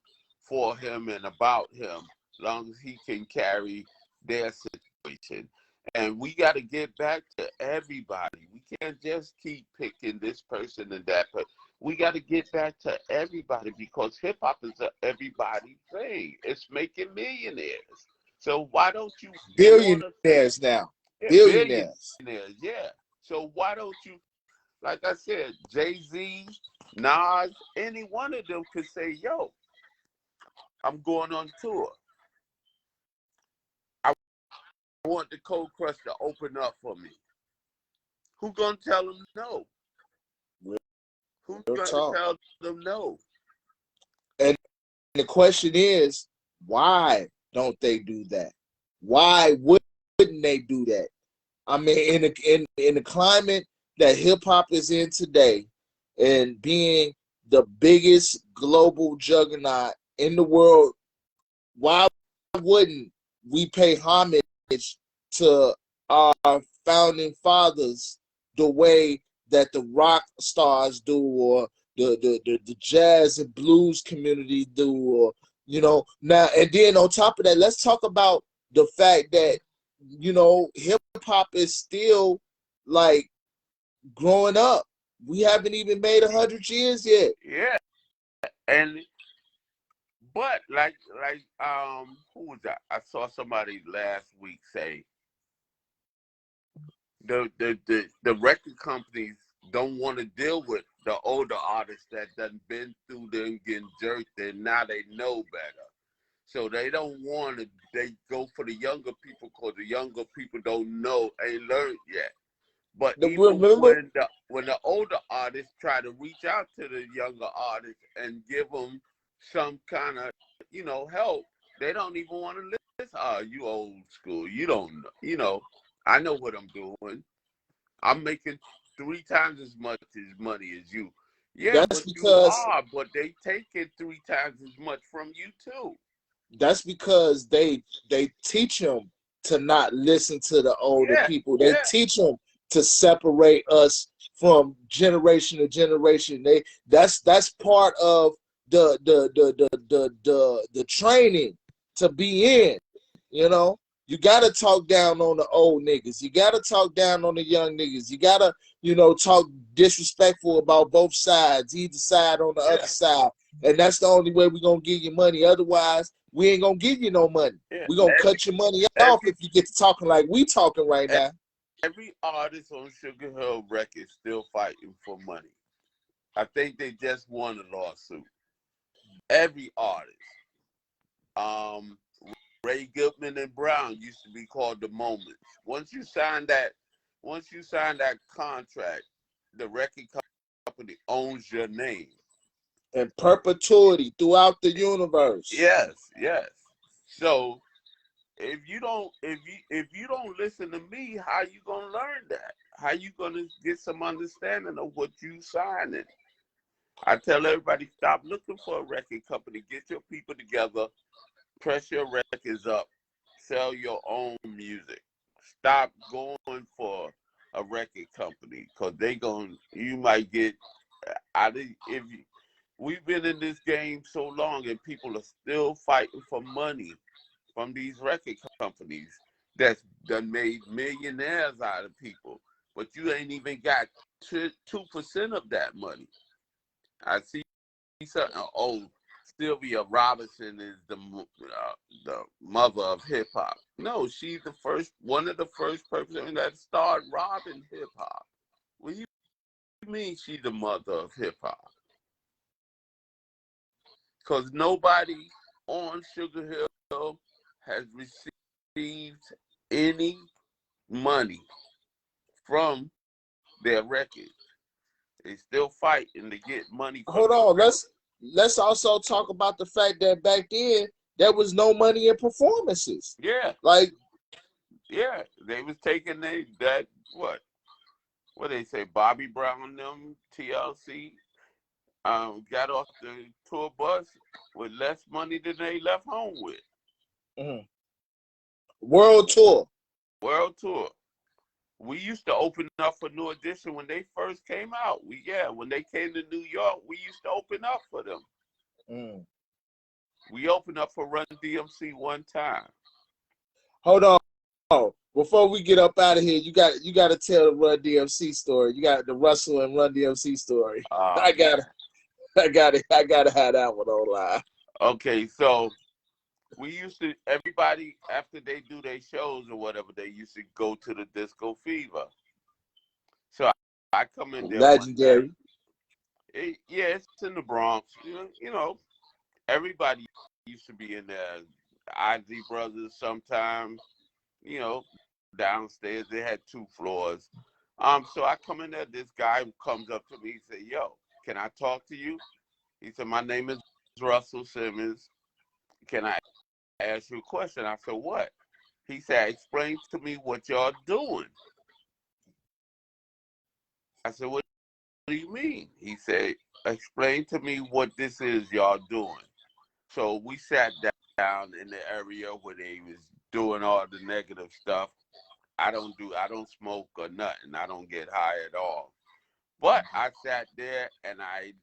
for him, and about him, long as he can carry their situation. And we got to get back to everybody. We can't just keep picking this person and that person. We got to get back to everybody because hip hop is a everybody thing. It's making millionaires. So why don't you want to
Billionaires now. Billionaires.
billionaires? Yeah. So why don't you, like I said, Jay-Z, Nas, any one of them could say, yo, I'm going on tour. I want the Cold Crush to open up for me. Who gonna tell them no? Who's
Real
gonna
talk.
tell them no?
And the question is, why don't they do that? Why wouldn't they do that? I mean, in the climate that hip hop is in today, and being the biggest global juggernaut in the world, why wouldn't we pay homage to our founding fathers the way that the rock stars do, or the jazz and blues community do, or now, and then on top of that, let's talk about the fact that hip hop is still like growing up. We haven't even made 100 years yet.
Yeah, and but who was that? I saw somebody last week say the record companies don't want to deal with the older artists that done been through them getting jerked, and now they know better. So they don't want to. They go for the younger people because the younger people don't know, ain't learned yet. But even
Remember,
when the older artists try to reach out to the younger artists and give them some kind of help, they don't even want to listen. Oh, you old school. You don't know. I know what I'm doing. I'm making 3 times as much as money as you. Yeah,
that's
but you
because
are. But they take it 3 times as much from you too.
that's because they teach them to not listen to the older
Yeah,
people. They
yeah,
teach them to separate us from generation to generation. That's part of the training to be in. You gotta talk down on the old niggas. You gotta talk down on the young niggas. You gotta talk disrespectful about both sides, either side on the other
yeah,
side. And that's the only way we're gonna give you money. Otherwise, we ain't gonna give you no money.
yeah.
We're gonna cut your money off
Every
if you get to talking like we talking right now.
every artist on Sugar Hill Records still fighting for money. I think they just won a lawsuit. Every artist. Um, Ray Goodman and Brown used to be called the Moments. Once you sign that contract, the record company owns your name.
And perpetuity throughout the universe.
Yes, yes. So if you don't listen to me, how you gonna learn that? How you gonna get some understanding of what you signing? I tell everybody, stop looking for a record company. Get your people together, press your records up, sell your own music. Stop going for a record company because you might get We've been in this game so long, and people are still fighting for money from these record companies that's done made millionaires out of people, but you ain't even got 2% of that money. I see something. Oh, Sylvia Robinson is the mother of hip hop. No, she's one of the first person that started robbing hip hop. What do you mean she's the mother of hip hop? Because nobody on Sugar Hill has received any money from their records. They still fighting to get money.
Hold on, let's also talk about the fact that back then there was no money in performances.
Yeah,
like
they was taking what they say, Bobby Brown, them TLC, got off the tour bus with less money than they left home with.
Mm-hmm. World tour.
We used to open up for New Edition when they first came out. When they came to New York, we used to open up for them. We opened up for Run DMC one time.
Hold on. Before we get up out of here, you got to tell the Run DMC story. You got the Russell and Run DMC story. I gotta have that one online.
Okay, so everybody, after they do their shows or whatever, they used to go to the Disco Fever. So I come in there.
Legendary.
It's in the Bronx. You know, everybody used to be in there. Ozzy Brothers sometimes, downstairs. They had 2 floors. So I come in there. This guy comes up to me. He said, "Yo, can I talk to you?" He said, "My name is Russell Simmons. Can I ask you a question?" I said, "What?" He said, "Explain to me what y'all doing." I said, "What do you mean?" He said, "Explain to me what this is y'all doing." So we sat down in the area where they was doing all the negative stuff. I don't smoke or nothing. I don't get high at all. But I sat there and I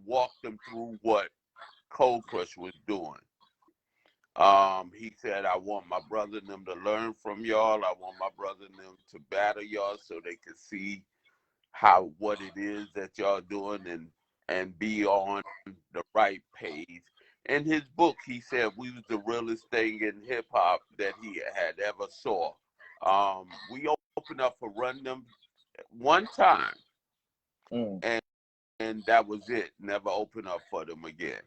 walked them through what Cold Crush was doing. He said, "I want my brother and them to learn from y'all. I want my brother and them to battle y'all so they can see what it is that y'all doing and be on the right page." In his book, he said we was the realest thing in hip hop that he had ever saw. We opened up for Run Them one time, and that was it. Never opened up for them again.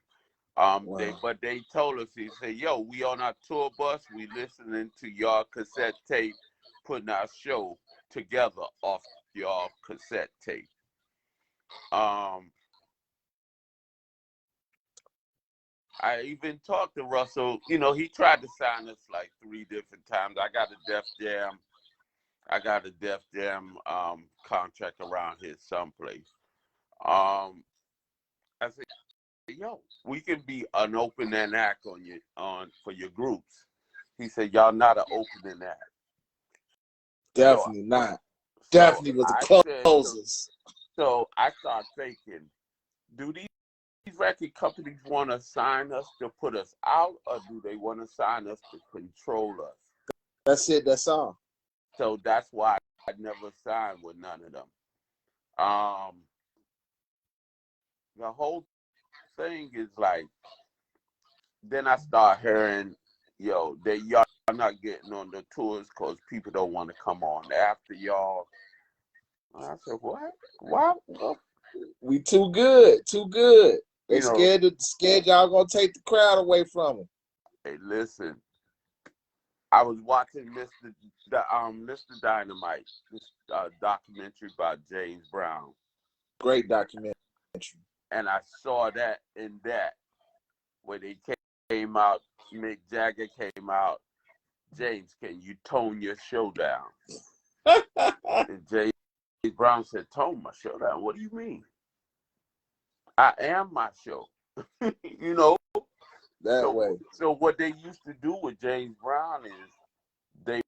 Wow.
They told us, he said, "Yo, we on our tour bus, we listening to y'all cassette tape, putting our show together off y'all cassette tape." I even talked to Russell. He tried to sign us like 3 different times. I got a Def Jam contract around here someplace. I said, "Yo, we can be an opening act for your groups." He said, "Y'all not an opening act."
Definitely not. Definitely was the closers.
So I started thinking, do these record companies want to sign us to put us out, or do they want to sign us to control us?
That's it. That's all.
So that's why I never signed with none of them. The whole thing is like, then I start hearing, that y'all not getting on the tours because people don't want to come on after y'all. I said, what? Why?
We too good. They scared y'all gonna take the crowd away from them.
Hey, listen. I was watching Mr. Dynamite, this documentary by James Brown.
Great documentary.
And I saw that where they came out, Mick Jagger came out, "James, can you tone your show down?" And James Brown said, "Tone my show down? What do you mean? I am my show." That way. So what they used to do with James Brown is they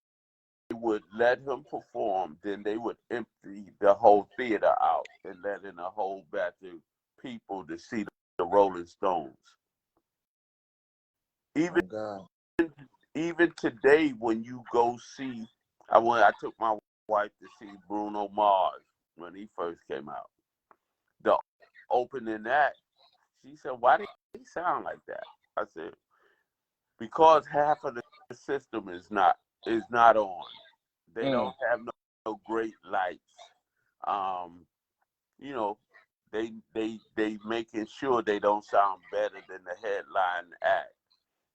would let him perform, then they would empty the whole theater out and let in a whole batch of people to see the Rolling Stones. Even
Oh God.
even today, when you go see, I took my wife to see Bruno Mars when he first came out. The opening act, she said, "Why did he sound like that?" I said, "Because half of the system is not on. They don't have no great lights. Um, you know, they making sure they don't sound better than the headline act.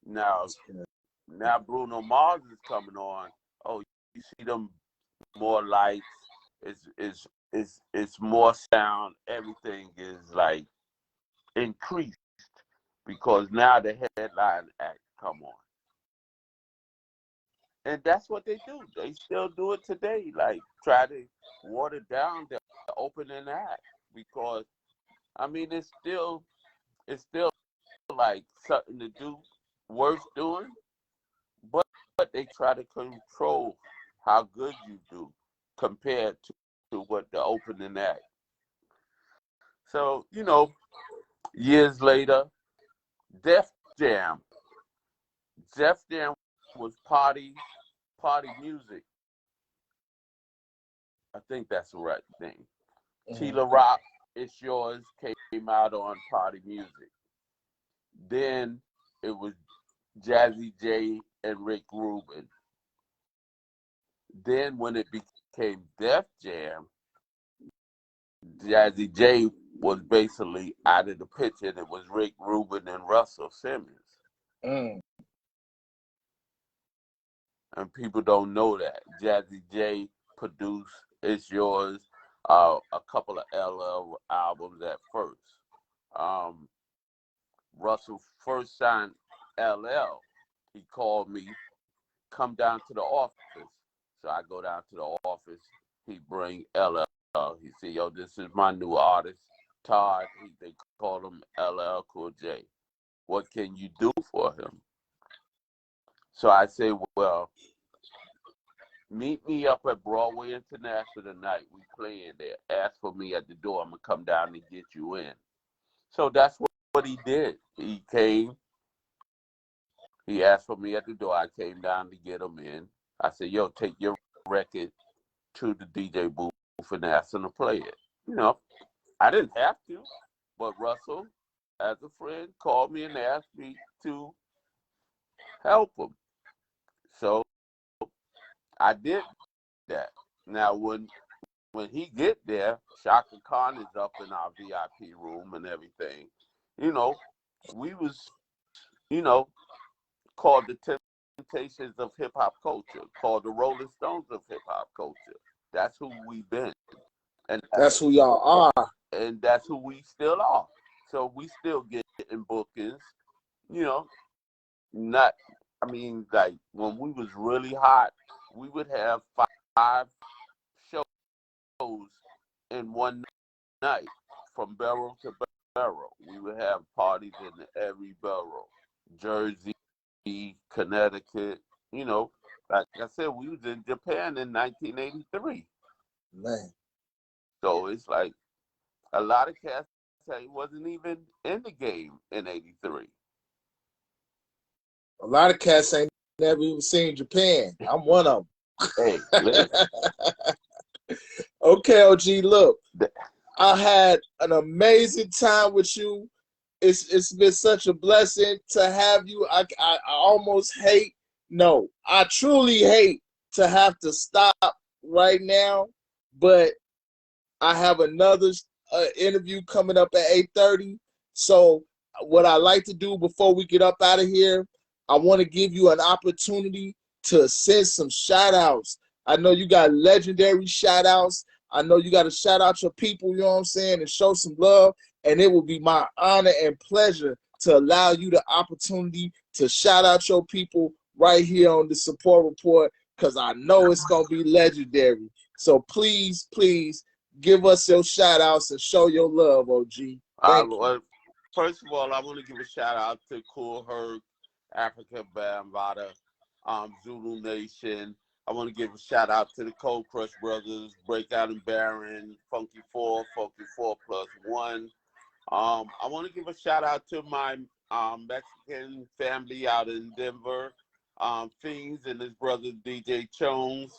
Now Bruno Mars is coming on. Oh, you see them more lights. It's more sound. Everything is like increased because now the headline act come on, and that's what they do. They still do it today. Like try to water down the opening act because I mean it's still like something to do worth doing, but they try to control how good you do compared to what the opening act. So, years later, Def Jam. Def Jam was party music. I think that's the right thing. Tila Rock, It's Yours came out on party music. Then it was Jazzy J and Rick Rubin. Then when it became Def Jam, Jazzy J was basically out of the picture. And it was Rick Rubin and Russell Simmons. And people don't know that. Jazzy J produced It's Yours, a couple of LL albums at first. Russell first signed LL. He called me, come down to the office. So I go down to the office. He bring LL. He said, "Yo, this is my new artist, Todd." They call him LL Cool J. What can you do for him? So I say, well, meet me up at Broadway International tonight. We playing there. Ask for me at the door. I'm going to come down and get you in. So that's what he did. He came. He asked for me at the door. I came down to get him in. I said, "Yo, take your record to the DJ booth and ask him to play it." I didn't have to, but Russell, as a friend, called me and asked me to help him. So I did that. Now, when he get there, Shaka Khan is up in our VIP room and everything. We was, called the Temptations of hip hop culture, called the Rolling Stones of hip hop culture. That's who we've been, and
That's who y'all are.
And that's who we still are. So we still getting bookings. Not. I mean, like when we was really hot, we would have 5 shows in one night from borough to borough. We would have parties in every borough. Jersey, Connecticut, like I said, we was in Japan in 1983.
Man.
So it's like a lot of cats say wasn't even in the game in 83.
A lot of cats ain't never even seen Japan. I'm one of them.
Hey, listen.
Okay, OG, look. I had an amazing time with you. It's been such a blessing to have you. I almost hate, no, I truly hate to have to stop right now, but I have another interview coming up at 8:30. So what I like to do before we get up out of here, I want to give you an opportunity to send some shout outs. I know you got legendary shout outs. I know you got to shout out your people, you know what I'm saying, and show some love. And it will be my honor and pleasure to allow you the opportunity to shout out your people right here on the support report, because I know it's going to be legendary. So please, please give us your shout outs and show your love, OG. Thank you.
First of all, I want to give a shout out to Cool Herc, Africa Bambaataa, Zulu Nation. I I want to give a shout out to the Cold Crush Brothers, Breakout and Baron, Funky 4 plus 1. I want to give a shout out to my Mexican family out in Denver, Fiends and his brother DJ Jones.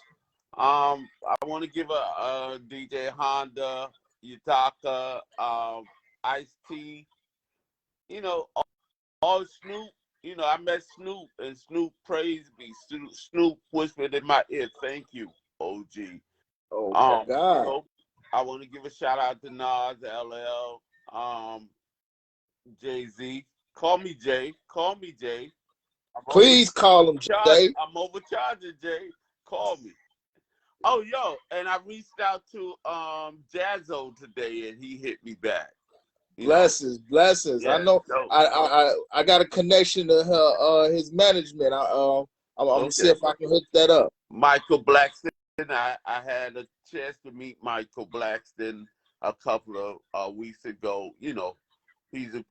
I want to give a DJ Honda, Yutaka, Ice-T, all Snoop. I met Snoop, and Snoop praised me. Snoop whispered in my ear, "Thank you, OG."
Oh my God.
I want to give a shout out to Nas, LL, Jay-Z. Call me Jay.
Please call him Jay.
I'm overcharging, Jay. Call me. Oh, yo, and I reached out to Jazzo today, and he hit me back.
Blessings.
Yeah,
I know. I got a connection to his management. I'm gonna see if I can hook that up.
Michael Blackston. I had a chance to meet Michael Blackston a couple of weeks ago. He was a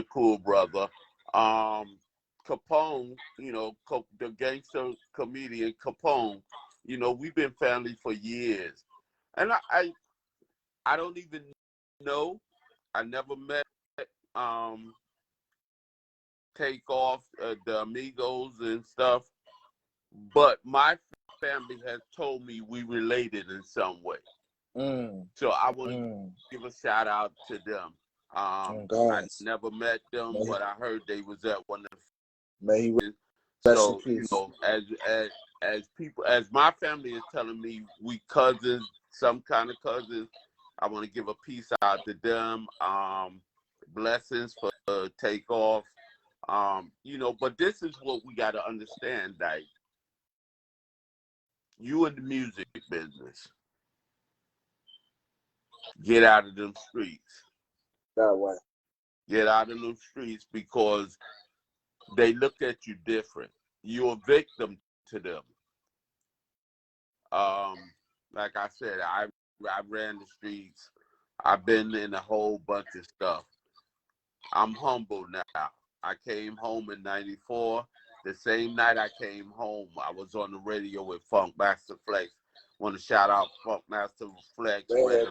cool brother. Capone, the gangster comedian Capone. We've been family for years, and I don't even know. I never met Takeoff, the Amigos and stuff, but my family has told me we related in some way. So I want to give a shout out to them. I never met them, but I heard they was at one of the. So as my family is telling me, we cousins, some kind of cousins. I want to give a peace out to them. Blessings for Takeoff. But this is what we got to understand, like, you in the music business, get out of them streets.
That way.
Get out of them streets, because they look at you different. You're a victim to them. Like I said, I ran the streets. I've been in a whole bunch of stuff. I'm humble now. I came home in '94. The same night I came home, I was on the radio with Funk Master Flex. Want to shout out Funk Master Flex.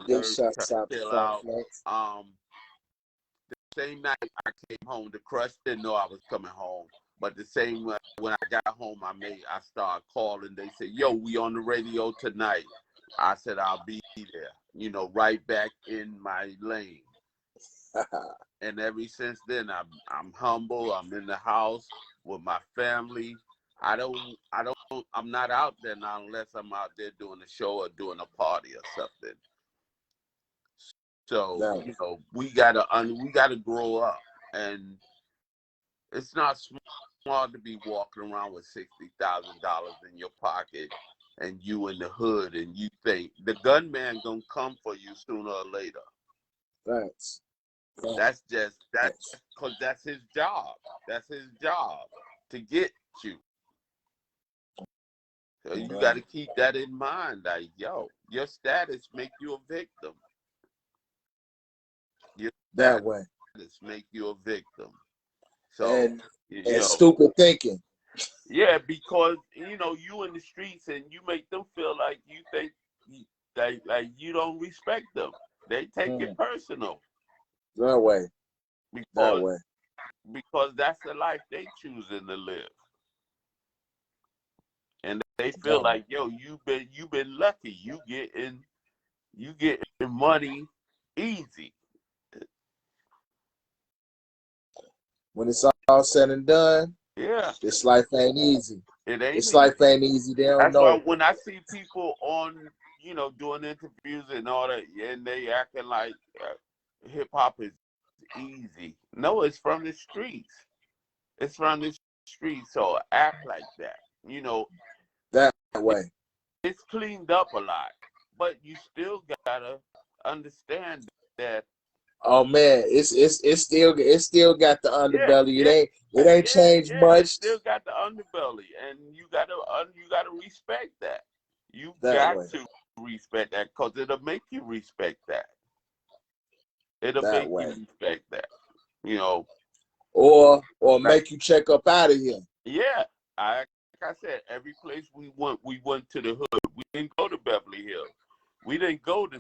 Big shouts out to Funk Flex.
The same night I came home, the Crush didn't know I was coming home. But the same when I got home, I started calling. They said, "Yo, we on the radio tonight." I said, "I'll be there." Right back in my lane. And ever since then, I'm humble. I'm in the house with my family. I'm not out there now unless I'm out there doing a show or doing a party or something. So we gotta grow up, and it's not smart to be walking around with $60,000 in your pocket and you in the hood, and you think the gunman gonna come for you sooner or later. That's because that's his job. That's his job to get you. So you got to keep that in mind. Like, your status make you a victim. Your status make you a victim. So
and stupid thinking.
Yeah, because you in the streets, and you make them feel like you think like you don't respect them. They take it personal.
That way.
Because that's the life they choosing to live. And they feel like, yo, you've been lucky. You getting money easy.
When it's all said and done, this life ain't easy. Life ain't easy. They don't know.
That's why when I see people on, doing interviews and all that, and they acting like hip hop is easy. No, it's from the streets. It's from the streets. So act like that.
That way.
It's cleaned up a lot, but you still gotta understand that.
Oh man, it's still got the underbelly. It ain't changed much.
It still got the underbelly, and you gotta respect that. You to respect that, because it'll make you respect that. It'll make you respect that. Or
make you check up out of here.
Yeah, I I said, every place we went to the hood. We didn't go to Beverly Hills. We didn't go to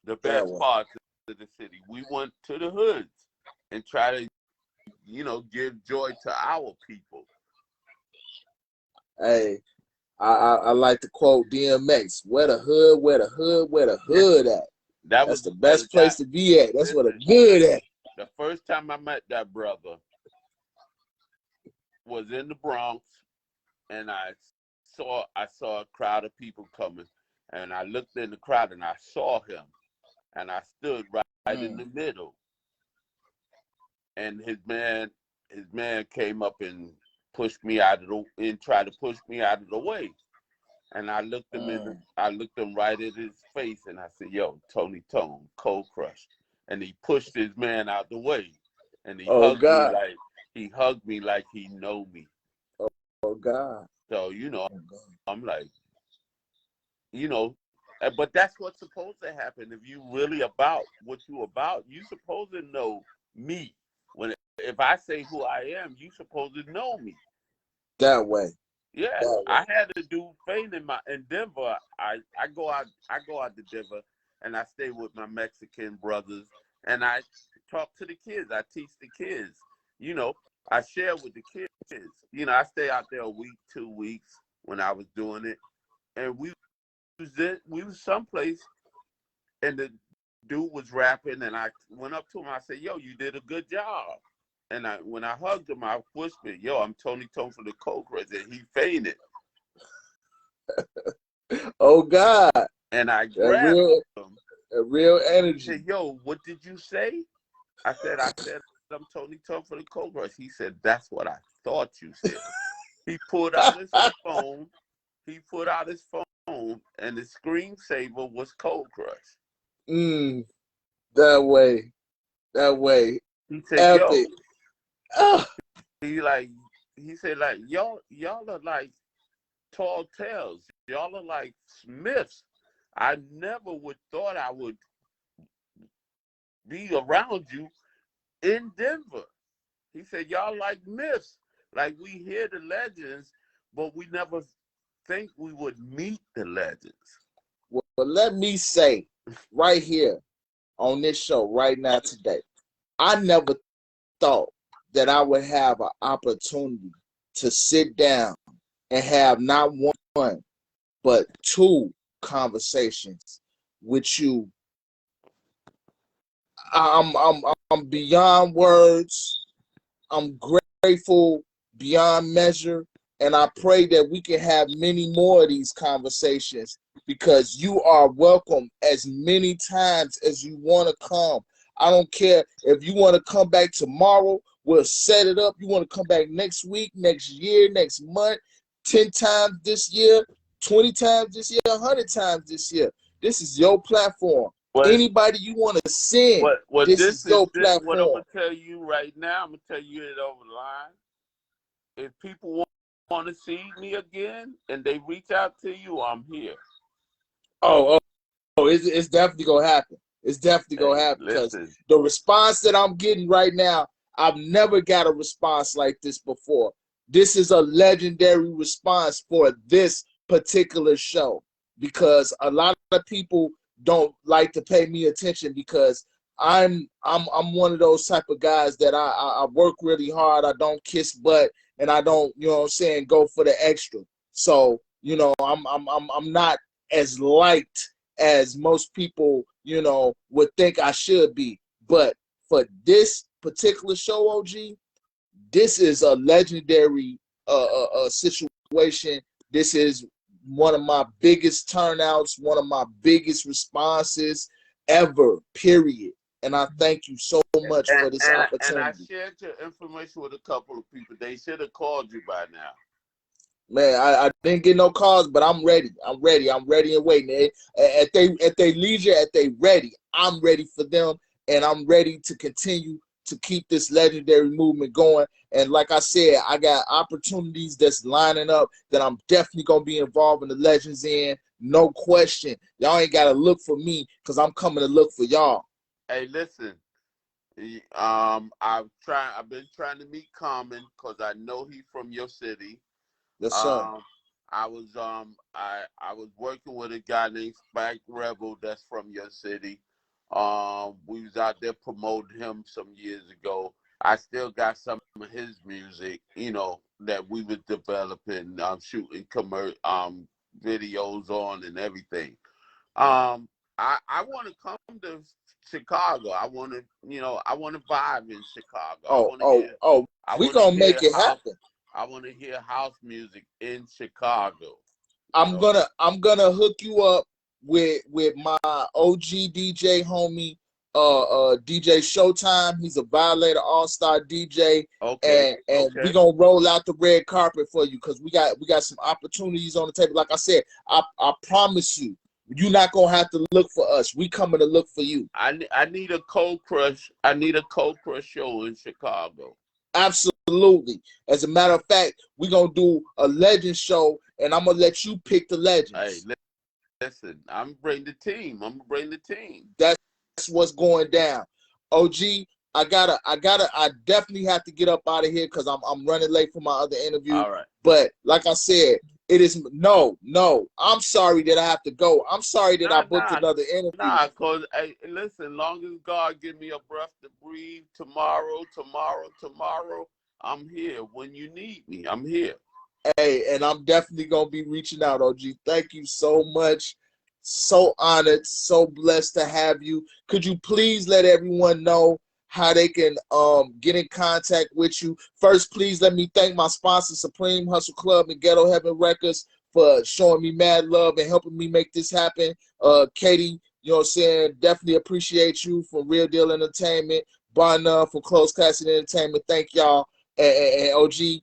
the best parts of the city. We went to the hoods and try to, give joy to our people.
Hey, I like to quote DMX, where the hood, where the hood, where the hood at. That's the best place to be at. That's where the good at.
The first time I met that brother was in the Bronx, and I saw a crowd of people coming, and I looked in the crowd and I saw him, and I stood right in the middle, and his man came up and pushed me out of tried to push me out of the way, and I looked him right in his face, and I said, "Yo, Tony Tone, Cold Crush," and he pushed his man out the way, and he hugged me like he know me.
Oh God.
So I'm like, but that's what's supposed to happen. If you really about what you about, you supposed to know me. If I say who I am, you supposed to know me.
That way.
Yeah, I had a dude faint in Denver. I go out to Denver, and I stay with my Mexican brothers, and I talk to the kids. I teach the kids. I share with the kids. I stay out there a week, 2 weeks when I was doing it, and we was someplace, and the dude was rapping, and I went up to him. I said, "Yo, you did a good job." And when I hugged him, I whispered, "Yo, I'm Tony Tone for the Cold Crush," and he fainted.
Oh God!
And I grabbed him.
A real energy.
He said, "Yo, what did you say?" I said, "I'm Tony Tone for the Cold Crush." He said, "That's what I thought you said." He pulled out his phone. And the screensaver was Cold Crush.
That way.
He said,
Epic.
He said, y'all are like tall tales. Y'all are like Smiths. I never would thought I would be around you in Denver. He said, y'all like myths. Like we hear the legends, but we never think we would meet the legends.
Well, let me say right here on this show right now today, I never thought that I would have an opportunity to sit down and have not one, but 2 conversations with you. I'm beyond words. I'm grateful beyond measure. And I pray that we can have many more of these conversations, because you are welcome as many times as you want to come. I don't care if you want to come back tomorrow. We'll set it up. You want to come back next week, next year, next month, 10 times this year, 20 times this year, 100 times this year. This is your platform. Anybody you want to send, this is your platform.
What I'm going to tell you right now, I'm going to tell you it over the line. If people want to see me again and they reach out to you, I'm here.
It's definitely going to happen. It's definitely going to happen, because the response that I'm getting right now, I've never got a response like this before. This is a legendary response for this particular show, because a lot of people don't like to pay me attention, because I'm one of those type of guys that I work really hard. I don't kiss butt, and I don't, go for the extra. So, I'm not as liked as most people, would think I should be. But for this particular show, OG, this is a legendary situation. This is one of my biggest turnouts, one of my biggest responses ever, period. And I thank you so much for this opportunity.
And I shared your information with a couple of people. They should have called you by now.
Man, I didn't get no calls, but I'm ready. I'm ready and waiting. At they leisure, at they ready, I'm ready for them, and I'm ready to continue to keep this legendary movement going. And like I said, I got opportunities that's lining up that I'm definitely gonna be involving the legends in. No question. Y'all ain't gotta look for me, because I'm coming to look for y'all.
Hey, listen. I've been trying to meet Common, because I know he's from your city.
Yes, sir.
I was I was working with a guy named Spike Rebel that's from your city. We was out there promoting him some years ago. I still got some of his music, you know, that we was developing, shooting videos on and everything. I want to come to Chicago. I want to, you know, I want to vibe in Chicago. I
We
want to
gonna
hear
make it
house.
happen.
I want to hear house music in Chicago. You
I'm
know.
gonna hook you up with my OG DJ homie, DJ Showtime. He's a Violator All-Star DJ,
Okay.
and we
Okay.
gonna roll out the red carpet for you because we got some opportunities on the table. Like I said, I promise you, you're not gonna have to look for us. We coming to look for you.
I need a Cold Crush. I need a Cold Crush show in Chicago.
Absolutely. As a matter of fact, we're gonna do a legend show, and I'm gonna let you pick the
Hey,
legends.
listen. I'm bringing the team. I'm gonna bring the team.
That's what's going down. OG, I definitely have to get up out of here because I'm running late for my other interview.
All right.
But like I said, it is no. I'm sorry that I have to go. I'm sorry that I booked another interview.
Cause hey, listen, long as God give me a breath to breathe, tomorrow, I'm here. When you need me, I'm here.
Hey, and I'm definitely gonna be reaching out, OG. Thank you so much. So honored, so blessed to have you. Could you please let everyone know how they can get in contact with you? First, please let me thank my sponsor, Supreme Hustle Club and Ghetto Heaven Records, for showing me mad love and helping me make this happen. Katie, you know what I'm saying? Definitely appreciate you for Real Deal Entertainment. Barnum for Closed Casting Entertainment. Thank y'all. And OG,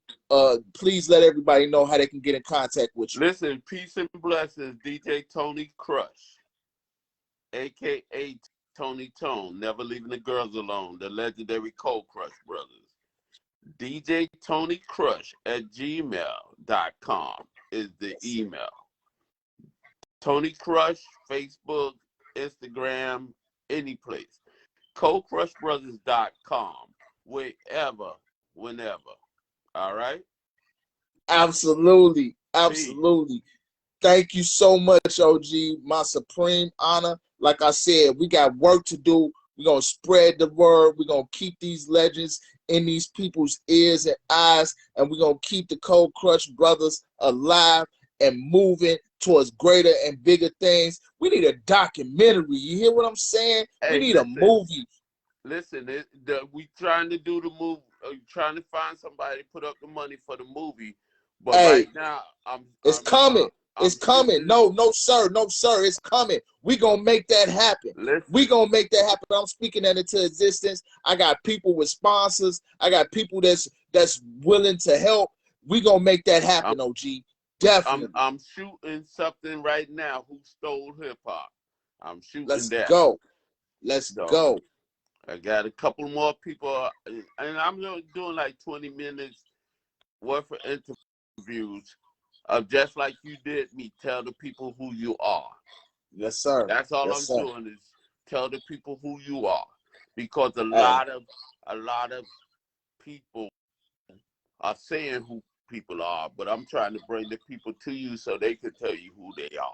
please let everybody know how they can get in contact with you.
Listen, peace and blessings, DJ Tony Crush, aka Tony Tone, never leaving the girls alone, the legendary Cold Crush brothers. DJ Tony Crush at gmail.com is the email. Tony Crush, Facebook, Instagram, any place. ColdCrushBrothers.com, wherever, whenever. All right?
Absolutely.
Peace.
Thank you so much, OG. My supreme honor. Like I said, we got work to do. We're going to spread the word. We're going to keep these legends in these people's ears and eyes. And we're going to keep the Cold Crush brothers alive and moving towards greater and bigger things. We need a documentary. You hear what I'm saying?
Hey,
we need a movie.
Listen, we trying to do the movie, trying to find somebody to put up the money for the movie. But right now,
it's coming. It's coming. No, sir. It's coming. We gonna make that happen. We gonna make that happen. I'm speaking that into existence. I got people with sponsors. I got people that's willing to help. We gonna make that happen, OG. Definitely.
I'm shooting something right now. Who stole hip hop? I'm shooting that.
Let's go.
I got a couple more people, and I'm doing like 20 minutes worth of interviews. Just like you did me, tell the people who you are.
Yes, sir.
That's all I'm doing is tell the people who you are, because a lot of people are saying who people are, but I'm trying to bring the people to you so they can tell you who they are.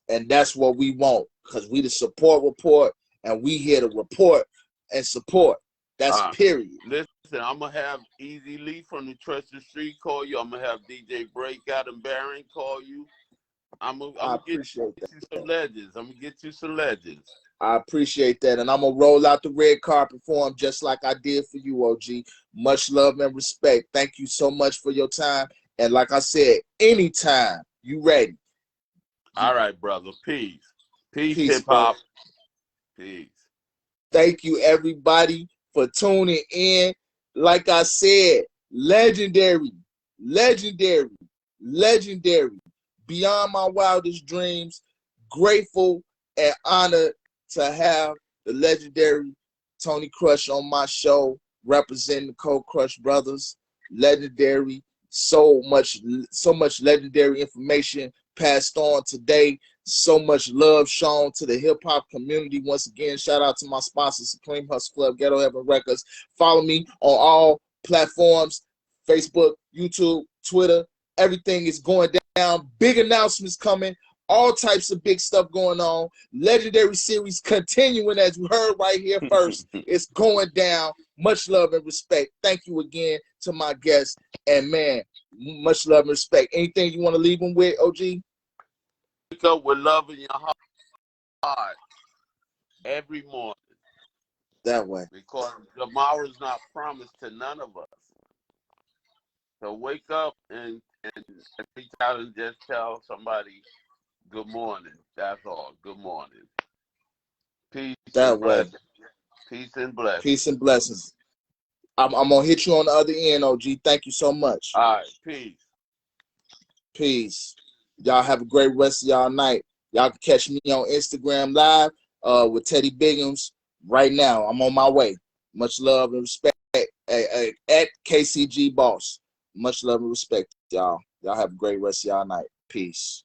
And that's what we want, because we the support report, and we here to report and support. That's period.
Listen, I'm gonna have Easy Lee from the Treasure Street call you. I'm gonna have DJ Breakout and Baron call you. I'm gonna get you some legends. I'm gonna get you some legends.
I appreciate that, and I'm gonna roll out the red carpet for him just like I did for you, OG. Much love and respect. Thank you so much for your time, and like I said, anytime you ready.
All right, brother. Peace, hip hop. Peace.
Thank you, everybody, for tuning in. Like I said, legendary. Beyond my wildest dreams. Grateful and honored to have the legendary Tony Crush on my show, representing the Cold Crush brothers. Legendary. So much legendary information passed on today. So much love shown to the hip hop community. Once again, shout out to my sponsor, Supreme Hustle Club, Ghetto Heaven Records. Follow me on all platforms: Facebook, YouTube, Twitter, Everything is going down. Big announcements coming. All types of big stuff going on. Legendary series continuing, as we heard right here first. It's going down. Much love and respect. Thank you again to my guests. And man, much love and respect. Anything you want to leave them with, OG?
Wake up with love in your heart every morning.
That way.
Because tomorrow's not promised to none of us. So wake up and reach out and just tell somebody good morning. That's all. Good morning. Peace and blessings. Peace and blessings.
Peace and blessings. I'm gonna hit you on the other end, OG. Thank you so much.
All right. Peace.
Peace. Y'all have a great rest of y'all night. Y'all can catch me on Instagram Live with Teddy Biggums right now. I'm on my way. Much love and respect at KCG Boss. Much love and respect, y'all. Y'all have a great rest of y'all night. Peace.